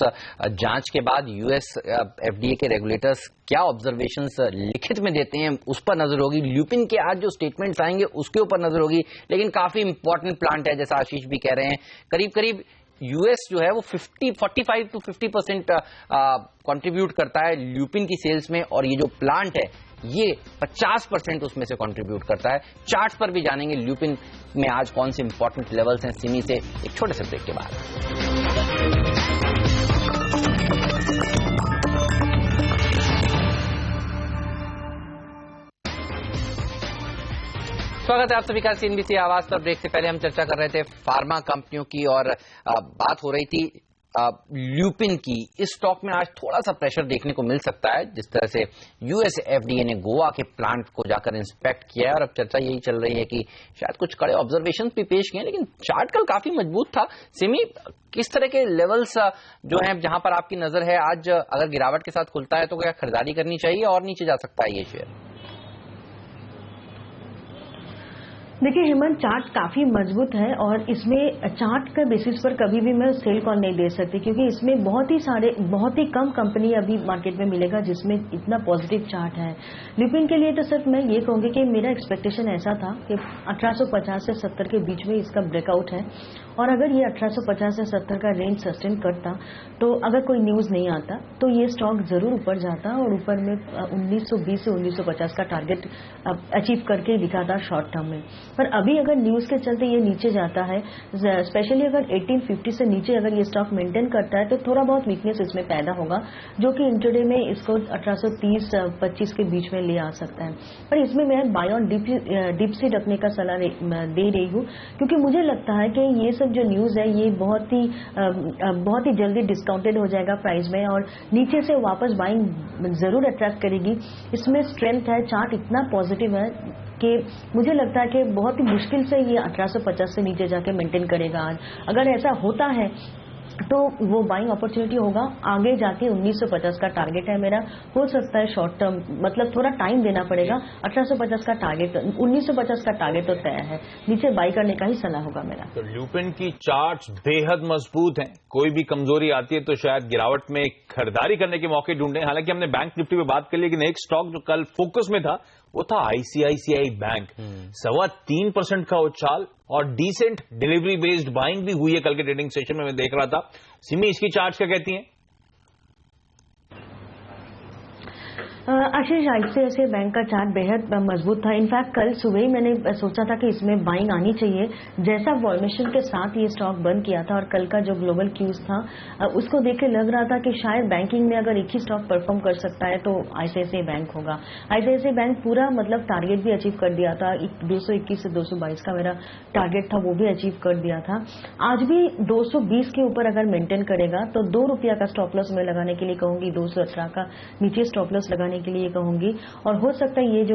Speaker 2: जांच के बाद यूएस एफडीए के रेगुलेटर्स क्या ऑब्जर्वेशंस लिखित में देते हैं, उस पर नजर होगी। ल्यूपिन के आज जो स्टेटमेंट्स आएंगे उसके ऊपर नजर होगी। लेकिन काफी इंपॉर्टेंट प्लांट है, जैसा आशीष भी कह रहे हैं। करीब करीब यूएस जो है वो 45 to 50% कंट्रीब्यूट करता है ल्यूपिन की सेल्स में, और ये जो प्लांट है ये 50% उसमें से कंट्रीब्यूट करता है। चार्ट पर भी जानेंगे ल्यूपिन में आज कौन से इंपॉर्टेंट लेवल्स हैं सिमी से, एक छोटे से ब्रेक के बाद। स्वागत है आप सभी का सीएनबीसी आवाज पर। ब्रेक से पहले हम चर्चा कर रहे थे फार्मा कंपनियों की और बात हो रही थी ल्यूपिन की। इस स्टॉक में आज थोड़ा सा प्रेशर देखने को मिल सकता है, जिस तरह से यूएस एफडीए ने गोवा के प्लांट को जाकर इंस्पेक्ट किया है, और अब चर्चा यही चल रही है कि शायद कुछ कड़े ऑब्जर्वेशन भी पेश किए, लेकिन चार्ट कल काफी मजबूत था। सिमी, किस तरह के लेवल्स जो हैं जहां पर आपकी नजर है, आज अगर गिरावट के साथ खुलता है तो क्या खरीदारी करनी चाहिए और नीचे जा सकता है ये शेयर?
Speaker 4: देखिए हेमंत, चार्ट काफी मजबूत है और इसमें चार्ट के बेसिस पर कभी भी मैं सेल कॉल नहीं दे सकती, क्योंकि इसमें बहुत ही कम कंपनी अभी मार्केट में मिलेगा जिसमें इतना पॉजिटिव चार्ट है। ल्यूपिन के लिए तो सिर्फ मैं ये कहूंगी कि मेरा एक्सपेक्टेशन ऐसा था कि 1850 से 70 के बीच में इसका ब्रेकआउट है, और अगर ये 1850 से 70 का रेंज सस्टेन करता तो अगर कोई न्यूज नहीं आता तो ये स्टॉक जरूर ऊपर जाता और ऊपर में 1920 से 1950 का टारगेट अचीव करके ही दिखाता शॉर्ट टर्म में। पर अभी अगर न्यूज के चलते ये नीचे जाता है, स्पेशली अगर 1850 से नीचे अगर ये स्टॉक मेंटेन करता है तो थोड़ा बहुत वीकनेस इसमें पैदा होगा, जो कि इंट्राडे में इसको 1830-25 के बीच में ले आ सकता है। पर इसमें मैं बाय ऑन डीप सी रखने का सलाह दे रही हूँ, क्योंकि मुझे लगता है कि ये सब जो न्यूज है ये बहुत ही जल्दी डिस्काउंटेड हो जाएगा प्राइस में, और नीचे से वापस बाइंग जरूर अट्रैक्ट करेगी। इसमें स्ट्रेंथ है, चार्ट इतना पॉजिटिव है कि मुझे लगता है कि बहुत ही मुश्किल से ये 1850 से नीचे जाके मेंटेन करेगा। आज अगर ऐसा होता है तो वो बाइंग अपॉर्चुनिटी होगा। आगे जाके 1950 का टारगेट है मेरा, हो सकता है शॉर्ट टर्म, मतलब थोड़ा टाइम देना पड़ेगा। 1850 का टारगेट, 1950 का टारगेट तो तय है, नीचे बाई करने का ही सलाह होगा मेरा।
Speaker 1: तो ल्यूपिन की चार्ट्स बेहद मजबूत हैं, कोई भी कमजोरी आती है तो शायद गिरावट में खरीदारी करने के मौके ढूंढे। हालांकि हमने बैंक निफ्टी पे बात कर ली, लेकिन एक स्टॉक जो कल फोकस में था वो था आईसीआईसीआई बैंक। 3.25% का उछाल और डिसेंट डिलीवरी बेस्ड बाइंग भी हुई है कल के ट्रेडिंग सेशन में, मैं देख रहा था। सिमी, इसकी चार्ट्स क्या कहती हैं?
Speaker 4: आशीष, आईसीआईसीआई बैंक का चार्ट बेहद मजबूत था। इनफैक्ट कल सुबह ही मैंने सोचा था कि इसमें बाइंग आनी चाहिए। जैसा फॉर्मेशन के साथ ये स्टॉक बंद किया था और कल का जो ग्लोबल क्यूज था उसको देख के लग रहा था कि शायद बैंकिंग में अगर एक ही स्टॉक परफॉर्म कर सकता है तो आईसीआईसीआई बैंक होगा। आईसीआईसीआई बैंक पूरा मतलब टारगेट भी अचीव कर दिया था, 221 से 222 का मेरा टारगेट था वो भी अचीव कर दिया था। आज भी 220 के ऊपर अगर मेंटेन करेगा तो ₹2 का स्टॉप लॉस मैं लगाने के लिए कहूंगी, 218 का नीचे स्टॉप लॉस लगाने के लिए कहूंगी। और हो सकता है ये जो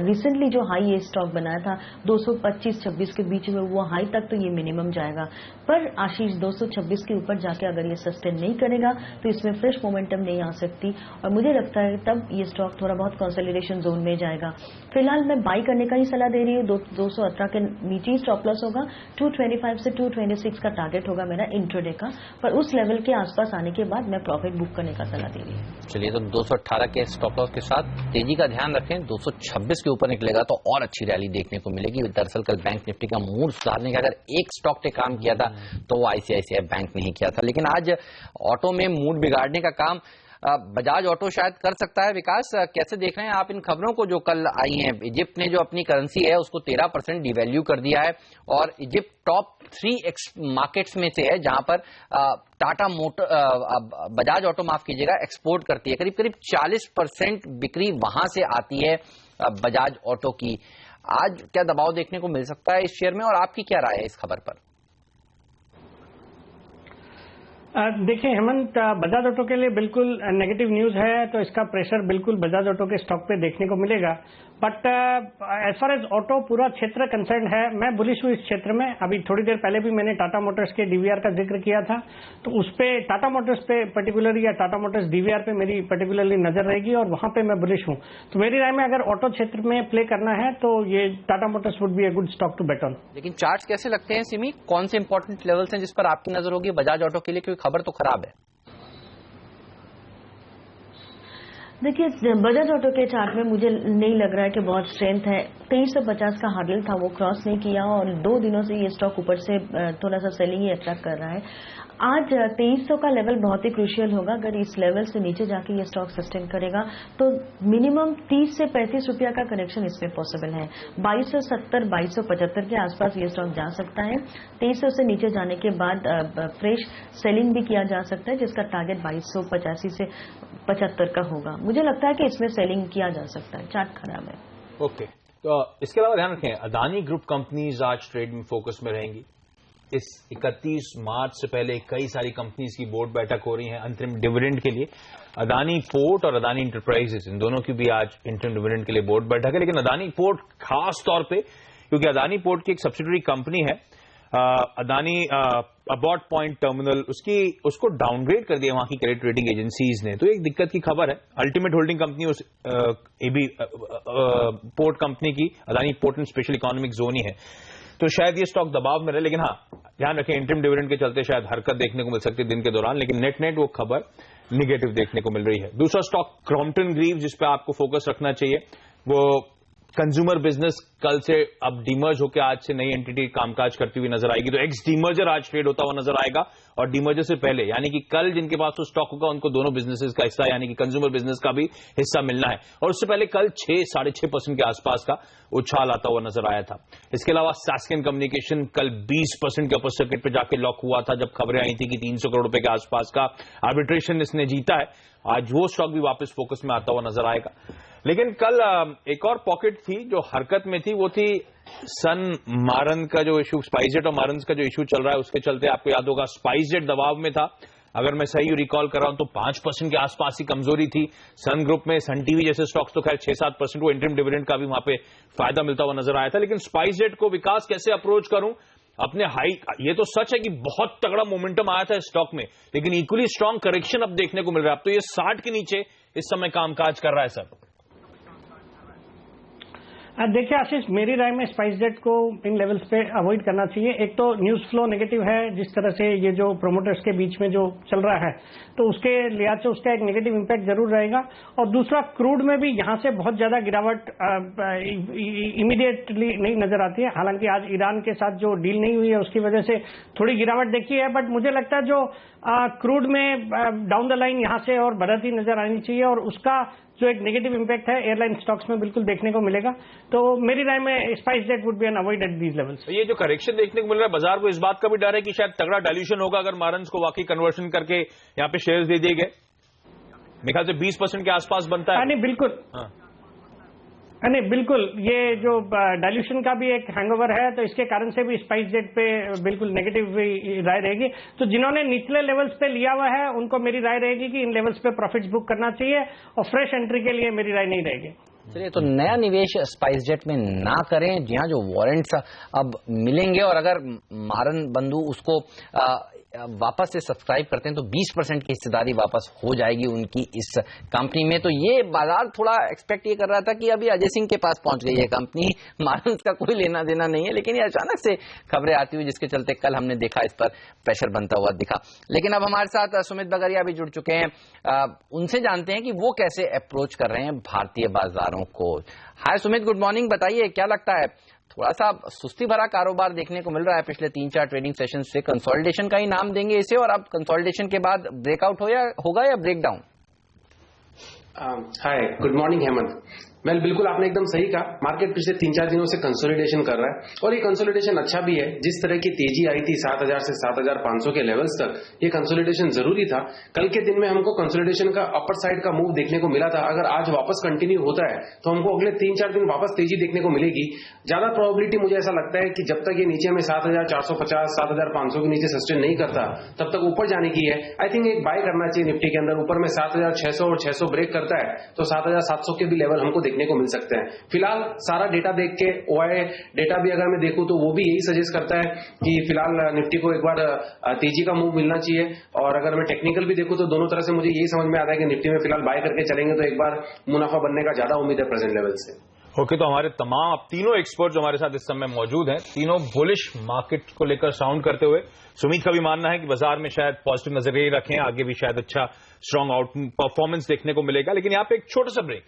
Speaker 4: रिसेंटली जो हाई ये स्टॉक बनाया था 225-26 के बीच में, वो हाई तक तो ये मिनिमम जाएगा। पर आशीष, 226 के ऊपर जाके अगर ये सस्टेन नहीं करेगा तो इसमें फ्रेश मोमेंटम नहीं आ सकती, और मुझे लगता है तब ये स्टॉक थोड़ा बहुत कंसोलिडेशन जोन में जाएगा। फिलहाल मैं बाई करने का ही सलाह दे रही हूँ। 218 के नीचे ही स्टॉप लॉस होगा, 225 से 226 का टारगेट होगा मेरा इंट्राडे का, पर उस लेवल के आसपास आने के बाद मैं प्रॉफिट बुक करने का सलाह दे रही हूँ।
Speaker 2: चलिए, तो 218 के स्टॉप लॉस के साथ तेजी का ध्यान रखें। 226 के ऊपर निकलेगा तो और अच्छी रैली देखने को मिलेगी। दरअसल कल बैंक निफ्टी का मूड सुधारने का अगर एक स्टॉक ने काम किया था तो वो आईसीआईसीआई बैंक ने ही किया था। लेकिन आज ऑटो में मूड बिगाड़ने का काम बजाज ऑटो शायद कर सकता है। विकास, कैसे देख रहे हैं आप इन खबरों को जो कल आई हैं? इजिप्ट ने जो अपनी करेंसी है उसको 13% डिवैल्यू कर दिया है, और इजिप्ट टॉप 3 मार्केट्स में से है जहां पर टाटा मोटर बजाज ऑटो, माफ कीजिएगा, एक्सपोर्ट करती है। करीब करीब 40% बिक्री वहां से आती है बजाज ऑटो की। आज क्या दबाव देखने को मिल सकता है इस शेयर में, और आपकी क्या राय है इस खबर पर?
Speaker 3: देखिए हेमंत, बजाज ऑटो के लिए बिल्कुल नेगेटिव न्यूज है, तो इसका प्रेशर बिल्कुल बजाज ऑटो के स्टॉक पे देखने को मिलेगा। But as far as auto पूरा क्षेत्र कंसर्न है, मैं बुलिश हूँ इस क्षेत्र में। अभी थोड़ी देर पहले भी मैंने टाटा मोटर्स के डीवीआर का जिक्र किया था, तो उस पे टाटा मोटर्स पे पर्टिकुलरली या टाटा मोटर्स डीवीआर पे मेरी पर्टिकुलरली नजर रहेगी और वहां पे मैं बुलिश हूँ। तो मेरी राय में अगर ऑटो क्षेत्र में प्ले करना है तो ये Tata Motors would be a good stock to bet on.
Speaker 2: लेकिन चार्ट्स कैसे लगते हैं सिमी, कौन से इंपॉर्टेंट लेवल्स हैं जिस पर आपकी नजर होगी बजाज ऑटो के लिए, क्योंकि खबर तो खराब है।
Speaker 4: देखिए बजाज ऑटो के चार्ट में मुझे नहीं लग रहा है कि बहुत स्ट्रेंथ है। 2350 का हार्डल था, वो क्रॉस नहीं किया और 2 दिनों से ये स्टॉक ऊपर से थोड़ा सा सेलिंग ही अट्रैक्ट कर रहा है। आज 2300 का लेवल बहुत ही क्रूशियल होगा। अगर इस लेवल से नीचे जाके ये स्टॉक सस्टेन करेगा तो मिनिमम 30 से 35 रुपया का करेक्शन इसमें पॉसिबल है। 2270 2275 के आसपास ये स्टॉक जा सकता है। 2300 से नीचे जाने के बाद फ्रेश सेलिंग भी किया जा सकता है, जिसका टारगेट 2285 से 75 का होगा। मुझे लगता है कि इसमें सेलिंग किया जा सकता है। चार्ट खराब है।
Speaker 1: ओके, तो इसके अलावा ध्यान रखें, अदानी ग्रुप कंपनीज आज ट्रेड में फोकस में रहेंगी। इस 31 मार्च से पहले कई सारी कंपनीज की बोर्ड बैठक हो रही है अंतरिम डिविडेंड के लिए। अदानी पोर्ट और अदानी इंटरप्राइजेस, इन दोनों की भी आज इंटरिम डिविडेंड के लिए बोर्ड बैठक है। लेकिन अदानी पोर्ट खास तौर पे, क्योंकि अदानी पोर्ट की एक सब्सिडरी कंपनी है अदानी अबॉट पॉइंट टर्मिनल, उसको डाउनग्रेड कर दिया वहां की क्रेडिट रेटिंग एजेंसीज ने। तो एक दिक्कत की खबर है। अल्टीमेट होल्डिंग कंपनी उस एबी पोर्ट कंपनी की Adani port and special economic zone ही है, तो शायद ये स्टॉक दबाव में रहे। लेकिन हाँ, ध्यान रखें इंटरिम डिविडेंड के चलते शायद हरकत देखने को मिल सकती है दिन के दौरान, लेकिन नेट नेट वो खबर निगेटिव देखने को मिल रही है। दूसरा स्टॉक क्रॉम्पटन ग्रीव्स, जिस पे आपको फोकस रखना चाहिए, वो कंज्यूमर बिजनेस कल से अब डीमर्ज होकर आज से नई एंटिटी कामकाज करती हुई नजर आएगी। तो एक्स डीमर्जर आज ट्रेड होता हुआ नजर आएगा और डीमर्जर से पहले यानी कि कल जिनके पास तो स्टॉक होगा उनको दोनों बिजनेसेस का हिस्सा यानी कि कंज्यूमर बिजनेस का भी हिस्सा मिलना है। और उससे पहले कल 6-6.5% के आसपास का उछाल आता हुआ नजर आया था। इसके अलावा सैस्केन कम्युनिकेशन कल 20% के अपर सर्किट पे जाके लॉक हुआ था, जब खबरें आई थी कि 300 करोड़ रुपए के आसपास का आर्बिट्रेशन इसने जीता है। आज वो स्टॉक भी वापस फोकस में आता हुआ नजर आएगा। लेकिन कल एक और पॉकेट थी जो हरकत में थी, वो थी सन मारन का जो इशू, स्पाइसजेट और मारन का जो इशू चल रहा है उसके चलते। आपको याद होगा स्पाइसजेट दबाव में था, अगर मैं सही रिकॉल कर रहा हूं तो 5% के आसपास की कमजोरी थी। सन ग्रुप में सन टीवी जैसे स्टॉक्स तो खैर 6-7%, वो इंटरिम डिविडेंड का भी वहां पे फायदा मिलता हुआ नजर आया था। लेकिन स्पाइसजेट को विकास कैसे अप्रोच करूं अपने हाई, ये तो सच है कि बहुत तगड़ा मोमेंटम आया था स्टॉक में, लेकिन इक्वली स्ट्रांग करेक्शन अब देखने को मिल रहा है। अब तो ये 60 के नीचे इस समय कामकाज कर रहा है सर।
Speaker 3: देखिए आशीष, मेरी राय में स्पाइसजेट को इन लेवल्स पे अवॉइड करना चाहिए। एक तो न्यूज फ्लो नेगेटिव है, जिस तरह से ये जो प्रोमोटर्स के बीच में जो चल रहा है, तो उसके लिहाज से उसका एक नेगेटिव इंपैक्ट जरूर रहेगा। और दूसरा, क्रूड में भी यहां से बहुत ज्यादा गिरावट इमीडिएटली नहीं नजर आती है। हालांकि आज ईरान के साथ जो डील नहीं हुई है उसकी वजह से थोड़ी गिरावट देखी है, बट मुझे लगता है जो क्रूड में डाउन द लाइन यहां से और बढ़ती नजर आनी चाहिए और उसका जो एक नेगेटिव इंपैक्ट है एयरलाइन स्टॉक्स में बिल्कुल देखने को मिलेगा। तो मेरी राय में SpiceJet would be an avoid at these levels.
Speaker 1: ये जो करेक्शन देखने को मिल रहा है बाजार को, इस बात का भी डर है कि शायद तगड़ा डाइल्यूशन होगा अगर मारन्स को वाकई कन्वर्शन करके यहाँ पे शेयर्स दे दिए गए। मेरे ख्याल से 20% के आसपास बनता है।
Speaker 3: नहीं बिल्कुल, नहीं बिल्कुल, ये जो डाइल्यूशन का भी एक हैंगओवर है, तो इसके कारण से भी स्पाइसजेट पे बिल्कुल नेगेटिव राय रहेगी। तो जिन्होंने निचले लेवल्स पे लिया हुआ है उनको मेरी राय रहेगी कि इन लेवल्स पे प्रॉफिट्स बुक करना चाहिए और फ्रेश एंट्री के लिए मेरी राय नहीं रहेगी।
Speaker 2: चलिए, तो नया निवेश स्पाइसजेट में ना करें। जी हाँ, जो वारंट्स अब मिलेंगे और अगर मारन बंधु उसको वापस से सब्सक्राइब करते हैं तो 20% की हिस्सेदारी वापस हो जाएगी उनकी इस कंपनी में। तो ये बाजार थोड़ा एक्सपेक्ट ये कर रहा था कि अभी अजय सिंह के पास पहुंच गई है कंपनी, मारन का कोई लेना देना नहीं है, लेकिन ये अचानक से खबरें आती हुई जिसके चलते कल हमने देखा इस पर प्रेशर बनता हुआ दिखा। लेकिन अब हमारे साथ सुमित बगरिया भी जुड़ चुके हैं, उनसे जानते हैं कि वो कैसे अप्रोच कर रहे हैं भारतीय बाजारों को। हाय सुमित, गुड मॉर्निंग। बताइए क्या लगता है, थोड़ा सा सुस्ती भरा कारोबार देखने को मिल रहा है पिछले 3-4 ट्रेडिंग सेशन से, कंसोलिडेशन का ही नाम देंगे इसे, और अब कंसोलिडेशन के बाद ब्रेकआउट होगा या ब्रेकडाउन?
Speaker 5: हाय, गुड मॉर्निंग हेमंत। वेल बिल्कुल आपने एकदम सही कहा। मार्केट पिछले 3-4 दिनों से कंसोलिडेशन कर रहा है और ये कंसोलिडेशन अच्छा भी है। जिस तरह की तेजी आई थी 7000 से 7500 के लेवल्स तक, ये कंसोलिडेशन जरूरी था। कल के दिन में हमको कंसोलिडेशन का अपर साइड का मूव देखने को मिला था। अगर आज वापस कंटिन्यू होता है तो हमको अगले 3-4 दिन वापस तेजी देखने को मिलेगी। ज्यादा प्रोबेबिलिटी मुझे ऐसा लगता है कि जब तक ये नीचे में 7450 7500 के नीचे सस्टेन नहीं करता तब तक ऊपर जाने की है। आई थिंक एक बाय करना चाहिए निफ्टी के अंदर। ऊपर में 7600 और 600 ब्रेक करता है तो 7700 के भी लेवल हमको देखने को मिल सकते हैं। फिलहाल सारा डेटा देख के ओआई डेटा भी अगर मैं देखूं तो वो भी यही सजेस्ट करता है कि फिलहाल निफ्टी को एक बार तेजी का मूव मिलना चाहिए। और अगर मैं टेक्निकल भी देखूं तो दोनों तरह से मुझे यही समझ में आता है कि निफ्टी में फिलहाल बाय करके चलेंगे तो एक बार मुनाफा बनने का ज्यादा उम्मीद है प्रेजेंट लेवल से।
Speaker 1: ओके, तो हमारे तमाम तीनों एक्सपर्ट जो हमारे साथ इस समय मौजूद हैं, तीनों बुलिश मार्केट को लेकर साउंड करते हुए। सुमित का भी मानना है कि बाजार में शायद पॉजिटिव नजरिए रखें, आगे भी शायद अच्छा स्ट्रांग आउट परफॉर्मेंस देखने को मिलेगा। लेकिन यहाँ पे एक छोटा सा ब्रेक,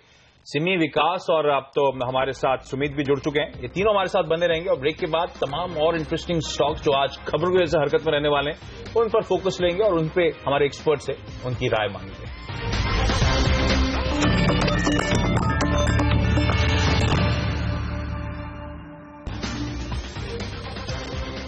Speaker 1: सिमी, विकास और अब तो हमारे साथ सुमित भी जुड़ चुके हैं, ये तीनों हमारे साथ बने रहेंगे और ब्रेक के बाद तमाम और इंटरेस्टिंग स्टॉक्स जो आज खबरों की वजह से हरकत में रहने वाले हैं उन पर फोकस लेंगे और उन पे हमारे एक्सपर्ट से उनकी राय मांगेंगे।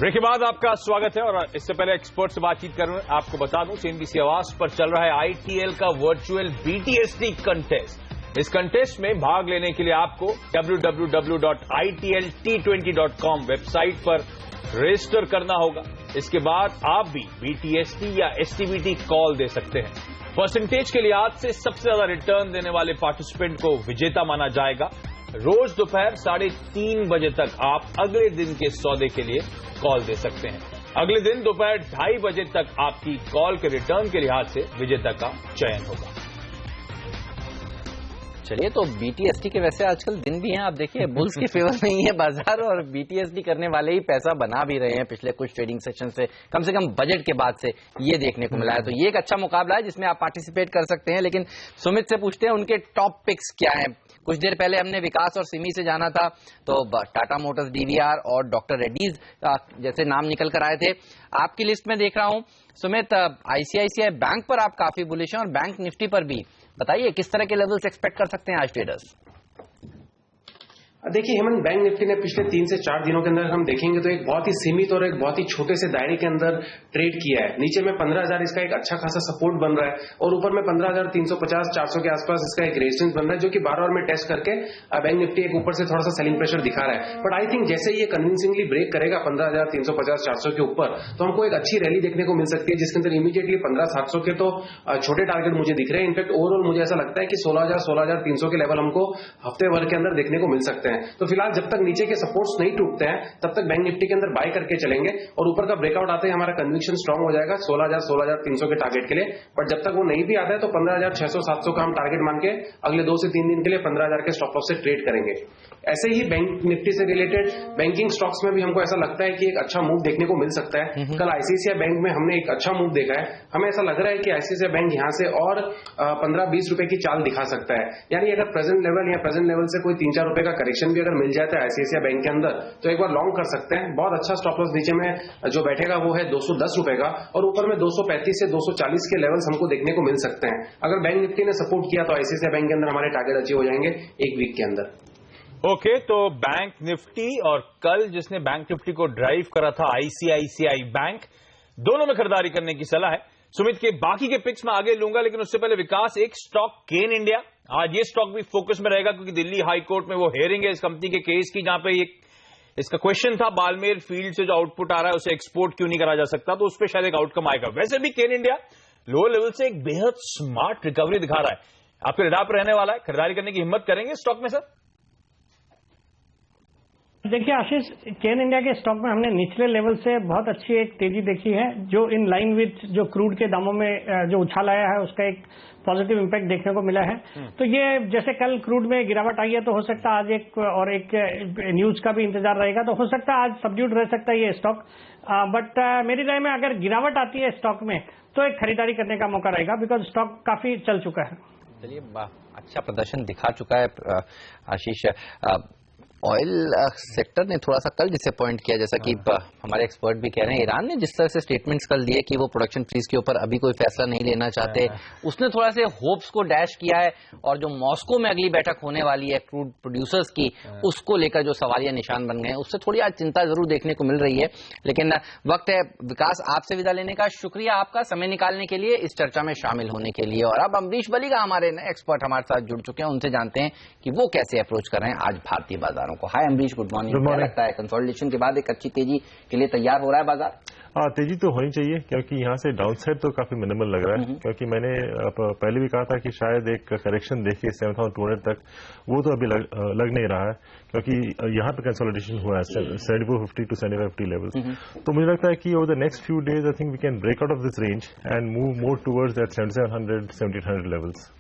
Speaker 1: ब्रेक के बाद आपका स्वागत है और इससे पहले एक्सपर्ट से बातचीत करूं, आपको बता दूं CNBC आवाज पर चल रहा है ITL का वर्चुअल BTST कंटेस्ट। इस कंटेस्ट में भाग लेने के लिए आपको www.itlT20.com वेबसाइट पर रजिस्टर करना होगा। इसके बाद आप भी BTST या STBT कॉल दे सकते हैं। परसेंटेज के लिहाज से सबसे ज्यादा रिटर्न देने वाले पार्टिसिपेंट को विजेता माना जाएगा। रोज दोपहर 3:30 बजे तक आप अगले दिन के सौदे के लिए कॉल दे सकते हैं। अगले दिन दोपहर 2:30 बजे तक आपकी कॉल के रिटर्न के लिहाज से विजेता का चयन होगा।
Speaker 2: चलिए, तो BTST के वैसे आजकल दिन भी हैं। आप देखिए बुल्स के फेवर में ही है बाजार और BTST करने वाले ही पैसा बना भी रहे हैं पिछले कुछ ट्रेडिंग सेशन से कम बजट के बाद से ये देखने को मिला है। तो ये एक अच्छा मुकाबला है जिसमें आप पार्टिसिपेट कर सकते हैं। लेकिन सुमित से पूछते हैं उनके टॉप पिक्स क्या हैं। कुछ देर पहले हमने विकास और सिमी से जाना था, तो टाटा मोटर्स, DVR और डॉक्टर रेड्डीज जैसे नाम निकल कर आए थे। आपकी लिस्ट में देख रहा हूं सुमित, ICICI बैंक पर आप काफी बुलिश हैं और बैंक निफ्टी पर भी। बताइए किस तरह के लेवल्स एक्सपेक्ट कर सकते हैं आज ट्रेडर्स?
Speaker 5: देखिए हेमंत, बैंक निफ्टी ने पिछले 3 से 4 दिनों के अंदर हम देखेंगे तो एक बहुत ही सीमित और एक बहुत ही छोटे से दायरे के अंदर ट्रेड किया है। नीचे में 15,000 इसका एक अच्छा खासा सपोर्ट बन रहा है और ऊपर में 15,350-400 के आसपास इसका एक रेजिस्टेंस बन रहा है, जो कि बार बार में टेस्ट करके बैंक निफ्टी एक ऊपर से थोड़ा सा सेलिंग प्रेशर दिखा रहा है। बट आई थिंक जैसे ये कन्विंसिंगली ब्रेक करेगा 15,350-400 के ऊपर तो हमको एक अच्छी रैली देखने को मिल सकती है, जिसके अंदर इमीडिएटली 15,700 के तो छोटे टारगेट मुझे दिख रहे हैं। इनफैक्ट ओवरऑल मुझे ऐसा लगता है कि 16,000-16,300 के लेवल हमको हफ्ते भर के अंदर देखने को मिल सकते हैं। तो फिलहाल जब तक नीचे के सपोर्ट्स नहीं टूटते हैं तब तक बैंक निफ्टी के अंदर बाय करके चलेंगे और ऊपर का ब्रेकआउट आते ही हमारा कन्विक्शन स्ट्रांग हो जाएगा 16,000-16,300 के टारगेट के लिए। बट जब तक वो नहीं भी आता है तो 15,600-700 का हम टारगेट मान के अगले 2 से 3 दिन के लिए 15,000 के स्टॉप लॉस से ट्रेड करेंगे। ऐसे ही बैंक निफ्टी से रिलेटेड बैंकिंग स्टॉक्स में भी हमको ऐसा लगता है कि एक अच्छा मूव देखने को मिल सकता है। कल ICICI बैंक में हमने एक अच्छा मूव देखा है। हमें ऐसा लग रहा है कि ICICI बैंक यहां से और 15-20 रुपए की चाल दिखा सकता है। यानी अगर प्रेजेंट लेवल या प्रेजेंट लेवल से कोई 3-4 रुपए का करेक्शन भी अगर मिल जाता है ICICI बैंक के अंदर तो एक बार लॉन्ग कर सकते हैं। बहुत अच्छा स्टॉप लॉस नीचे में जो बैठेगा वो है 210 रुपए का और ऊपर में 235 से 240 के लेवल्स हमको देखने को मिल सकते हैं। अगर बैंक निफ्टी ने सपोर्ट किया तो ICICI बैंक के अंदर हमारे टारगेट अचीव हो जाएंगे एक वीक के अंदर।
Speaker 1: ओके, तो बैंक निफ्टी और कल जिसने बैंक निफ्टी को ड्राइव करा था ICICI बैंक, दोनों में खरीदारी करने की सलाह है। सुमित के बाकी के पिक्स में आगे लूंगा, लेकिन उससे पहले विकास, एक स्टॉक केन इंडिया, आज ये स्टॉक भी फोकस में रहेगा क्योंकि दिल्ली हाई कोर्ट में वो हेयरिंग है इस कंपनी के केस की, जहां पे इसका क्वेश्चन था बालमेर फील्ड से जो आउटपुट आ रहा है उसे एक्सपोर्ट क्यों नहीं करा जा सकता, तो उस पर शायद एक आउटकम आएगा। वैसे भी केन इंडिया लोअर लेवल से एक बेहद स्मार्ट रिकवरी दिखा रहा है। आपके रडार पर रहने वाला है, खरीदारी करने की हिम्मत करेंगे स्टॉक में सर?
Speaker 3: देखिए आशीष, केन इंडिया के स्टॉक में हमने निचले लेवल से बहुत अच्छी एक तेजी देखी है, जो इन लाइन विथ जो क्रूड के दामों में जो उछाल आया है उसका एक पॉजिटिव इंपैक्ट देखने को मिला है। तो ये जैसे कल क्रूड में गिरावट आई है तो हो सकता है आज एक न्यूज का भी इंतजार रहेगा, तो हो सकता है आज सबड्यूड रह सकता है ये स्टॉक। बट मेरी राय में अगर गिरावट आती है स्टॉक में तो एक खरीदारी करने का मौका रहेगा, बिकॉज स्टॉक काफी चल चुका है।
Speaker 2: चलिए, अच्छा प्रदर्शन दिखा चुका है आशीष। ऑयल सेक्टर ने थोड़ा सा कल डिसअपॉइंट किया, जैसा कि हमारे एक्सपर्ट भी कह रहे हैं। ईरान ने जिस तरह से स्टेटमेंट्स कल दिए कि वो प्रोडक्शन फ्रीज के ऊपर अभी कोई फैसला नहीं लेना चाहते, उसने थोड़ा से होप्स को डैश किया है। और जो मॉस्को में अगली बैठक होने वाली है क्रूड प्रोड्यूसर्स की, उसको लेकर जो सवालिया निशान बन गए हैं, उससे थोड़ी आज चिंता जरूर देखने को मिल रही है। लेकिन वक्त है विकास आपसे विदा लेने का। शुक्रिया आपका समय निकालने के लिए, इस चर्चा में शामिल होने के लिए। और अब अमरीश बलिगा हमारे नए एक्सपर्ट हमारे साथ जुड़ चुके हैं, उनसे जानते हैं कि वो कैसे अप्रोच कर रहे हैं आज भारतीय बाजारों को। हाय अमरीश, गुड मॉर्निंग। क्या लगता है कंसोलिडेशन के बाद एक अच्छी तेजी के लिए तैयार हो रहा है बाजार?
Speaker 6: हाँ, तेजी तो होनी चाहिए, क्योंकि यहाँ से डाउनसाइड तो काफी मिनिमल लग रहा है। क्योंकि मैंने पहले भी कहा था कि शायद एक करेक्शन देखिए 7200 तक, वो तो अभी लग नहीं रहा है, क्योंकि यहाँ पे कंसोलिडेशन हुआ है 7450 टू 7550 लेवल। तो मुझे लगता है कि over the next few days I think we can break out of this range and move more towards that 7700 7800 levels.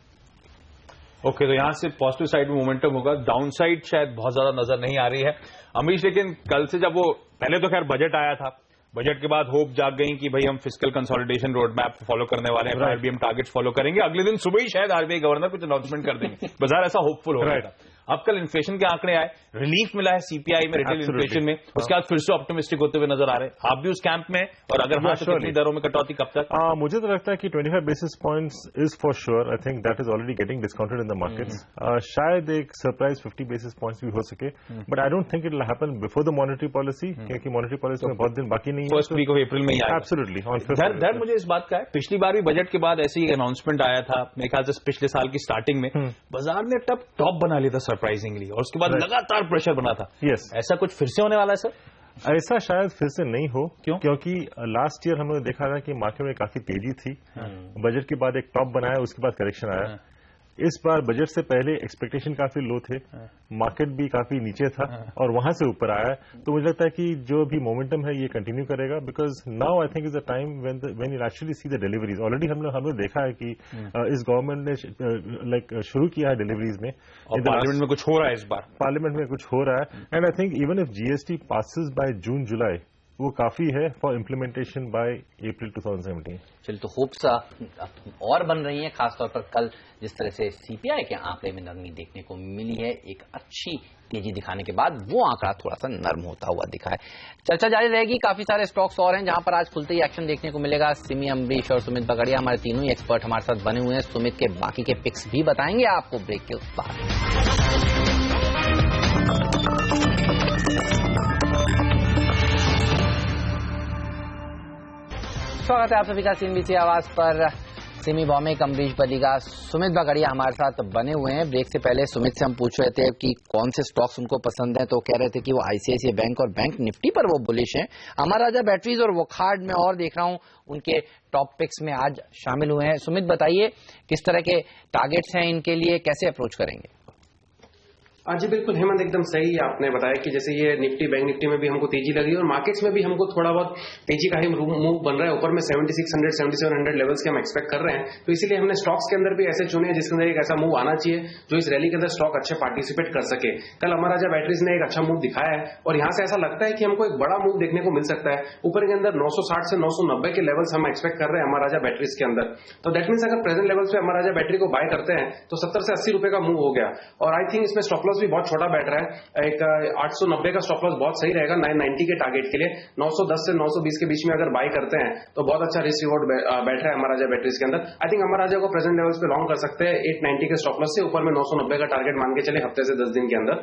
Speaker 1: Okay, तो यहां से पॉजिटिव साइड में मोमेंटम होगा, डाउन साइड शायद बहुत ज्यादा नजर नहीं आ रही है अमरीश। लेकिन कल से जब वो पहले तो खैर बजट आया था, बजट के बाद होप जाग गई कि भाई हम fiscal consolidation road map follow करने वाले हैं, आरबीआई टारगेट्स फॉलो करेंगे, अगले दिन सुबह ही शायद आरबीआई गवर्नर कुछ अनाउंसमेंट कर देंगे। बाजार ऐसा होपफुल हो रहा था। अब कल इन्फ्लेशन के आंकड़े आए, रिलीफ मिला है सीपीआई में, रिटेल इन्फ्लेशन में, उसके बाद फिर से ऑप्टिमिस्टिक होते हुए नजर आ रहे हैं। आप भी उस कैंप में, और अगर हाँ तो कितनी दरों में कटौती कब तक?
Speaker 6: मुझे तो लगता है कि 25 basis points is for sure. I think that is already getting discounted in the markets. शायद एक सरप्राइज 50 बेसिस पॉइंट्स भी हो सके, but I don't think it will happen before the monetary policy, क्योंकि मॉनेटरी पॉलिसी में बहुत दिन बाकी नहीं है।
Speaker 1: फर्स्ट वीक ऑफ अप्रैल में ही आएगा।
Speaker 6: एब्सोल्युटली।
Speaker 1: डर मुझे इस बात का है, पिछली बार भी बजट के बाद ऐसे ही अनाउंसमेंट आया था, मेरे ख्याल से पिछले साल की स्टार्टिंग में बाजार ने टॉप बना लिया था सरप्राइजिंगली, और उसके बाद लगातार प्रेशर बना था। ऐसा कुछ फिर से होने वाला है सर?
Speaker 6: ऐसा शायद फिर से नहीं हो। क्यों? क्योंकि लास्ट ईयर हमने देखा था कि मार्केट में काफी तेजी थी, बजट के बाद एक टॉप बनाया, उसके बाद करेक्शन आया। इस बार बजट से पहले एक्सपेक्टेशन काफी लो थे, मार्केट भी काफी नीचे था, और वहां से ऊपर आया। तो मुझे लगता है कि जो भी मोमेंटम है ये कंटिन्यू करेगा, because now I think is the time when you actually see the deliveries. Already हमने देखा है कि इस गवर्नमेंट ने शुरू किया है डिलीवरीज में,
Speaker 1: और पार्लियामेंट में कुछ हो रहा है, इस बार पार्लियामेंट
Speaker 6: में कुछ हो रहा है। And I think even if GST passes by June July, वो काफी है फॉर इम्प्लीमेंटेशन बाय अप्रैल 2017।
Speaker 2: चलिए, तो होप्स और बन रही हैं, खासतौर पर कल जिस तरह से सीपीआई के आंकड़े में नरमी देखने को मिली है, एक अच्छी तेजी दिखाने के बाद वो आंकड़ा थोड़ा सा नर्म होता हुआ दिखा है। चर्चा जारी रहेगी, काफी सारे स्टॉक्स और हैं जहां पर आज खुलते ही एक्शन देखने को मिलेगा। सिमी, अमरीश और सुमित बगड़िया हमारे तीनों ही एक्सपर्ट हमारे साथ बने हुए हैं। सुमित के बाकी के पिक्स भी बताएंगे आपको ब्रेक के बाद। स्वागत है आप सभी का सीएनबीसी आवाज पर। सिमी भौमिक, अमरीश बलिगा, सुमित बगड़िया हमारे साथ बने हुए हैं। ब्रेक से पहले सुमित से हम पूछ रहे थे कि कौन से स्टॉक्स उनको पसंद हैं, तो कह रहे थे कि वो आईसीआईसीआई बैंक और बैंक निफ्टी पर वो बुलिश हैं। अमर राजा बैटरीज और वोकहार्ड में और देख रहा हूं उनके टॉप पिक्स में आज शामिल हुए हैं। सुमित बताइए, किस तरह के टारगेट्स हैं इनके लिए, कैसे अप्रोच करेंगे?
Speaker 5: जी बिल्कुल हेमंत, एकदम सही आपने बताया कि जैसे ये निफ्टी, बैंक निफ्टी में भी हमको तेजी लगी, और मार्केट्स में भी हमको थोड़ा बहुत तेजी का ही मूव बन रहा है। ऊपर में 7600 7700 लेवल्स के हम एक्सपेक्ट कर रहे हैं। तो इसीलिए हमने स्टॉक्स के अंदर भी ऐसे चुने जिसके अंदर एक ऐसा मूव आना चाहिए जो इस रैली के अंदर स्टॉक अच्छे पार्टिसिपेट कर सके। कल अमर राजा बैटरीज ने एक अच्छा मूव दिखाया है, और यहां से ऐसा लगता है कि हमको एक बड़ा मूव देखने को मिल सकता है। ऊपर के अंदर 960 से 990 के लेवल्स हम एक्सपेक्ट कर रहे हैं अमर राजा बैटरीज के अंदर। तो दैट मीन्स अगर प्रेजेंट लेवल्स पे अमर राजा बैटरी को बाय करते हैं तो 70 से 80 रुपए का मूव हो गया, और आई थिंक इसमें स्टॉप लॉस भी बहुत छोटा बैठ रहा है। एक 890 का स्टॉप लॉस बहुत सही रहेगा 990 के टारगेट के लिए। 910 से 920 के बीच में अगर बाय करते हैं तो बहुत अच्छा रिस्क रिवॉर्ड बैठ रहा है अमर राजा बैटरीज के अंदर। आई थिंक अमर राजा को प्रेजेंट लेवल्स पे लॉन्ग कर सकते हैं 890 के स्टॉप लॉस से, ऊपर में 990 का टारगेट मान के चले हफ्ते से 10 दिन के अंदर।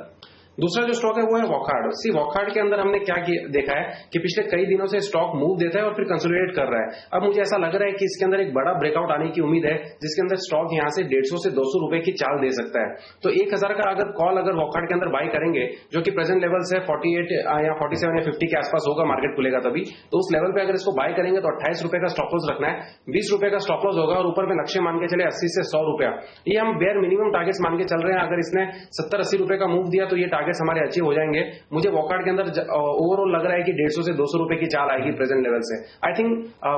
Speaker 5: दूसरा जो स्टॉक है वो है वोकहार्ड। वोकहार्ड के अंदर हमने क्या देखा है कि पिछले कई दिनों से स्टॉक मूव देता है और फिर कंसोलिडेट कर रहा है। अब मुझे ऐसा लग रहा है कि इसके अंदर एक बड़ा ब्रेकआउट आने की उम्मीद है, जिसके अंदर स्टॉक यहां से 150 से 200 रुपए की चाल दे सकता है। तो 1000 का अगर कॉल अगर वोकहार्ड के अंदर बाय करेंगे, जो कि प्रेजेंट लेवल से 48 या 47 या 50 के आसपास होगा, मार्केट खुलेगा तभी, तो उस लेवल पे अगर इसको बाय करेंगे तो 28 रुपए का स्टॉप लॉस रखना है, 20 रुपए का स्टॉप लॉस होगा, और ऊपर में लक्ष्य मान के चले 80 से 100 रुपया। ये हम बेयर मिनिमम टारगेट्स मान के चल रहे हैं। अगर इसने 70-80 रुपए का मूव दिया तो ये टारगेट्स हमारे अचीव हो जाएंगे। मुझे वोकहार्ड के अंदर ओवरऑल लग रहा है कि 150 से 200 रुपए की चाल आएगी प्रेजेंट लेवल से। आई थिंक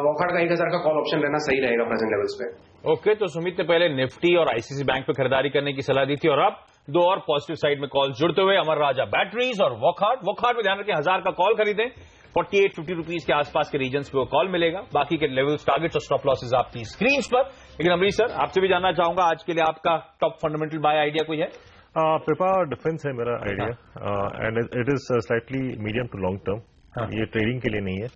Speaker 5: वोकहार्ड का 1000 का कॉल ऑप्शन लेना सही रहेगा प्रेजेंट लेवल्स पे।
Speaker 1: ओके, तो सुमित ने पहले निफ्टी और आईसीआईसीआई बैंक पे खरीदारी करने की सलाह दी थी, और अब दो और पॉजिटिव साइड में कॉल जुड़ते हुए अमर राजा बैटरीज और वोकहार्ड में ध्यान रखें 1000 का कॉल खरीदें, 48-50 रुपीज के आसपास के रीजन पे वो कॉल मिलेगा। बाकी के लेवल्स, टारगेट्स और स्टॉप लॉसेज आपकी स्क्रीन पर। लेकिन अमरीश सर, आपसे भी जानना चाहूंगा आज के लिए आपका टॉप फंडामेंटल बाय आइडिया कोई है?
Speaker 6: Pipavav डिफेंस है मेरा idea, and it is slightly medium to long term. ये ट्रेडिंग के लिए नहीं है.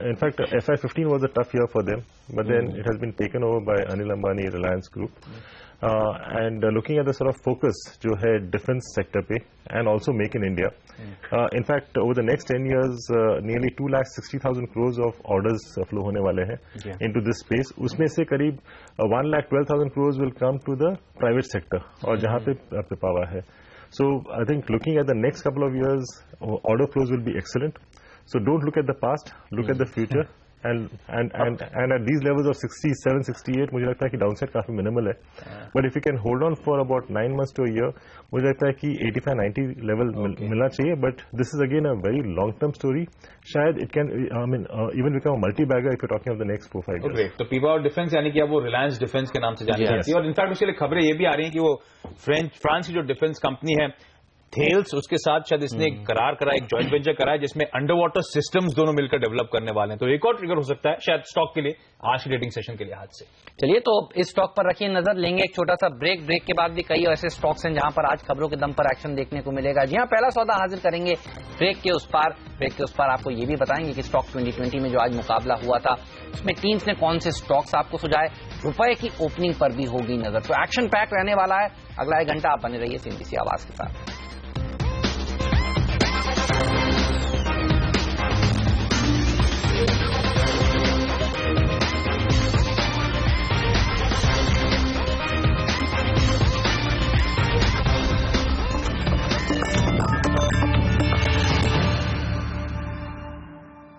Speaker 6: In fact FY15 was a tough year for them, but then it has been taken over by Anil Ambani Reliance group. And looking at the sort of focus जो है defence sector पे and also make in India. In fact, over the next 10 years, nearly 2,60,000 crores of orders flow होने वाले हैं into this space. उसमें से करीब 1,12,000 crores will come to the private sector और जहाँ पे Pipavav है. So I think looking at the next couple of years, order flows will be excellent. So don't look at the past, look at the future. And at these levels of 67, 68, मुझे लगता है कि downside काफी minimal है. But if you can hold on for about 9 months to a year, मुझे लगता है कि 85-90 लेवल मिलना चाहिए. But this is again a very long term story. शायद it can even become a multibagger if you talking of the next 4-5 years.
Speaker 1: तो Pipavav defence यानी कि अब वो रिलायंस डिफेंस के नाम से जानी जाती है. और इनफैक्ट उसके लिए खबरें ये भी आ रही हैं कि वो फ्रांस की जो डिफेंस कंपनी है थेल्स, उसके साथ शायद इसने एक करार करा, एक जॉइंट वेंचर करा है जिसमें अंडर वाटर सिस्टम्स दोनों मिलकर डेवलप करने वाले हैं. तो एक और ट्रिगर हो सकता है शायद स्टॉक के लिए आज की ट्रेडिंग सेशन के लिहाज से.
Speaker 2: चलिए, तो इस स्टॉक पर रखिए नजर. लेंगे एक छोटा सा ब्रेक. ब्रेक के बाद भी कई ऐसे स्टॉक्स हैं जहां पर आज खबरों के दम पर एक्शन देखने को मिलेगा. जी हां, पहला सौदा हाजिर करेंगे ब्रेक के उस पार. ब्रेक के उस पार आपको ये भी बताएंगे कि स्टॉक 2020 में जो आज मुकाबला हुआ था उसमें टीम्स ने कौन से स्टॉक्स आपको सुझाए. रुपए की ओपनिंग पर भी होगी नजर. तो एक्शन पैक रहने वाला है. अगला 1 घंटा आप बने रहिए CNBC आवाज के साथ.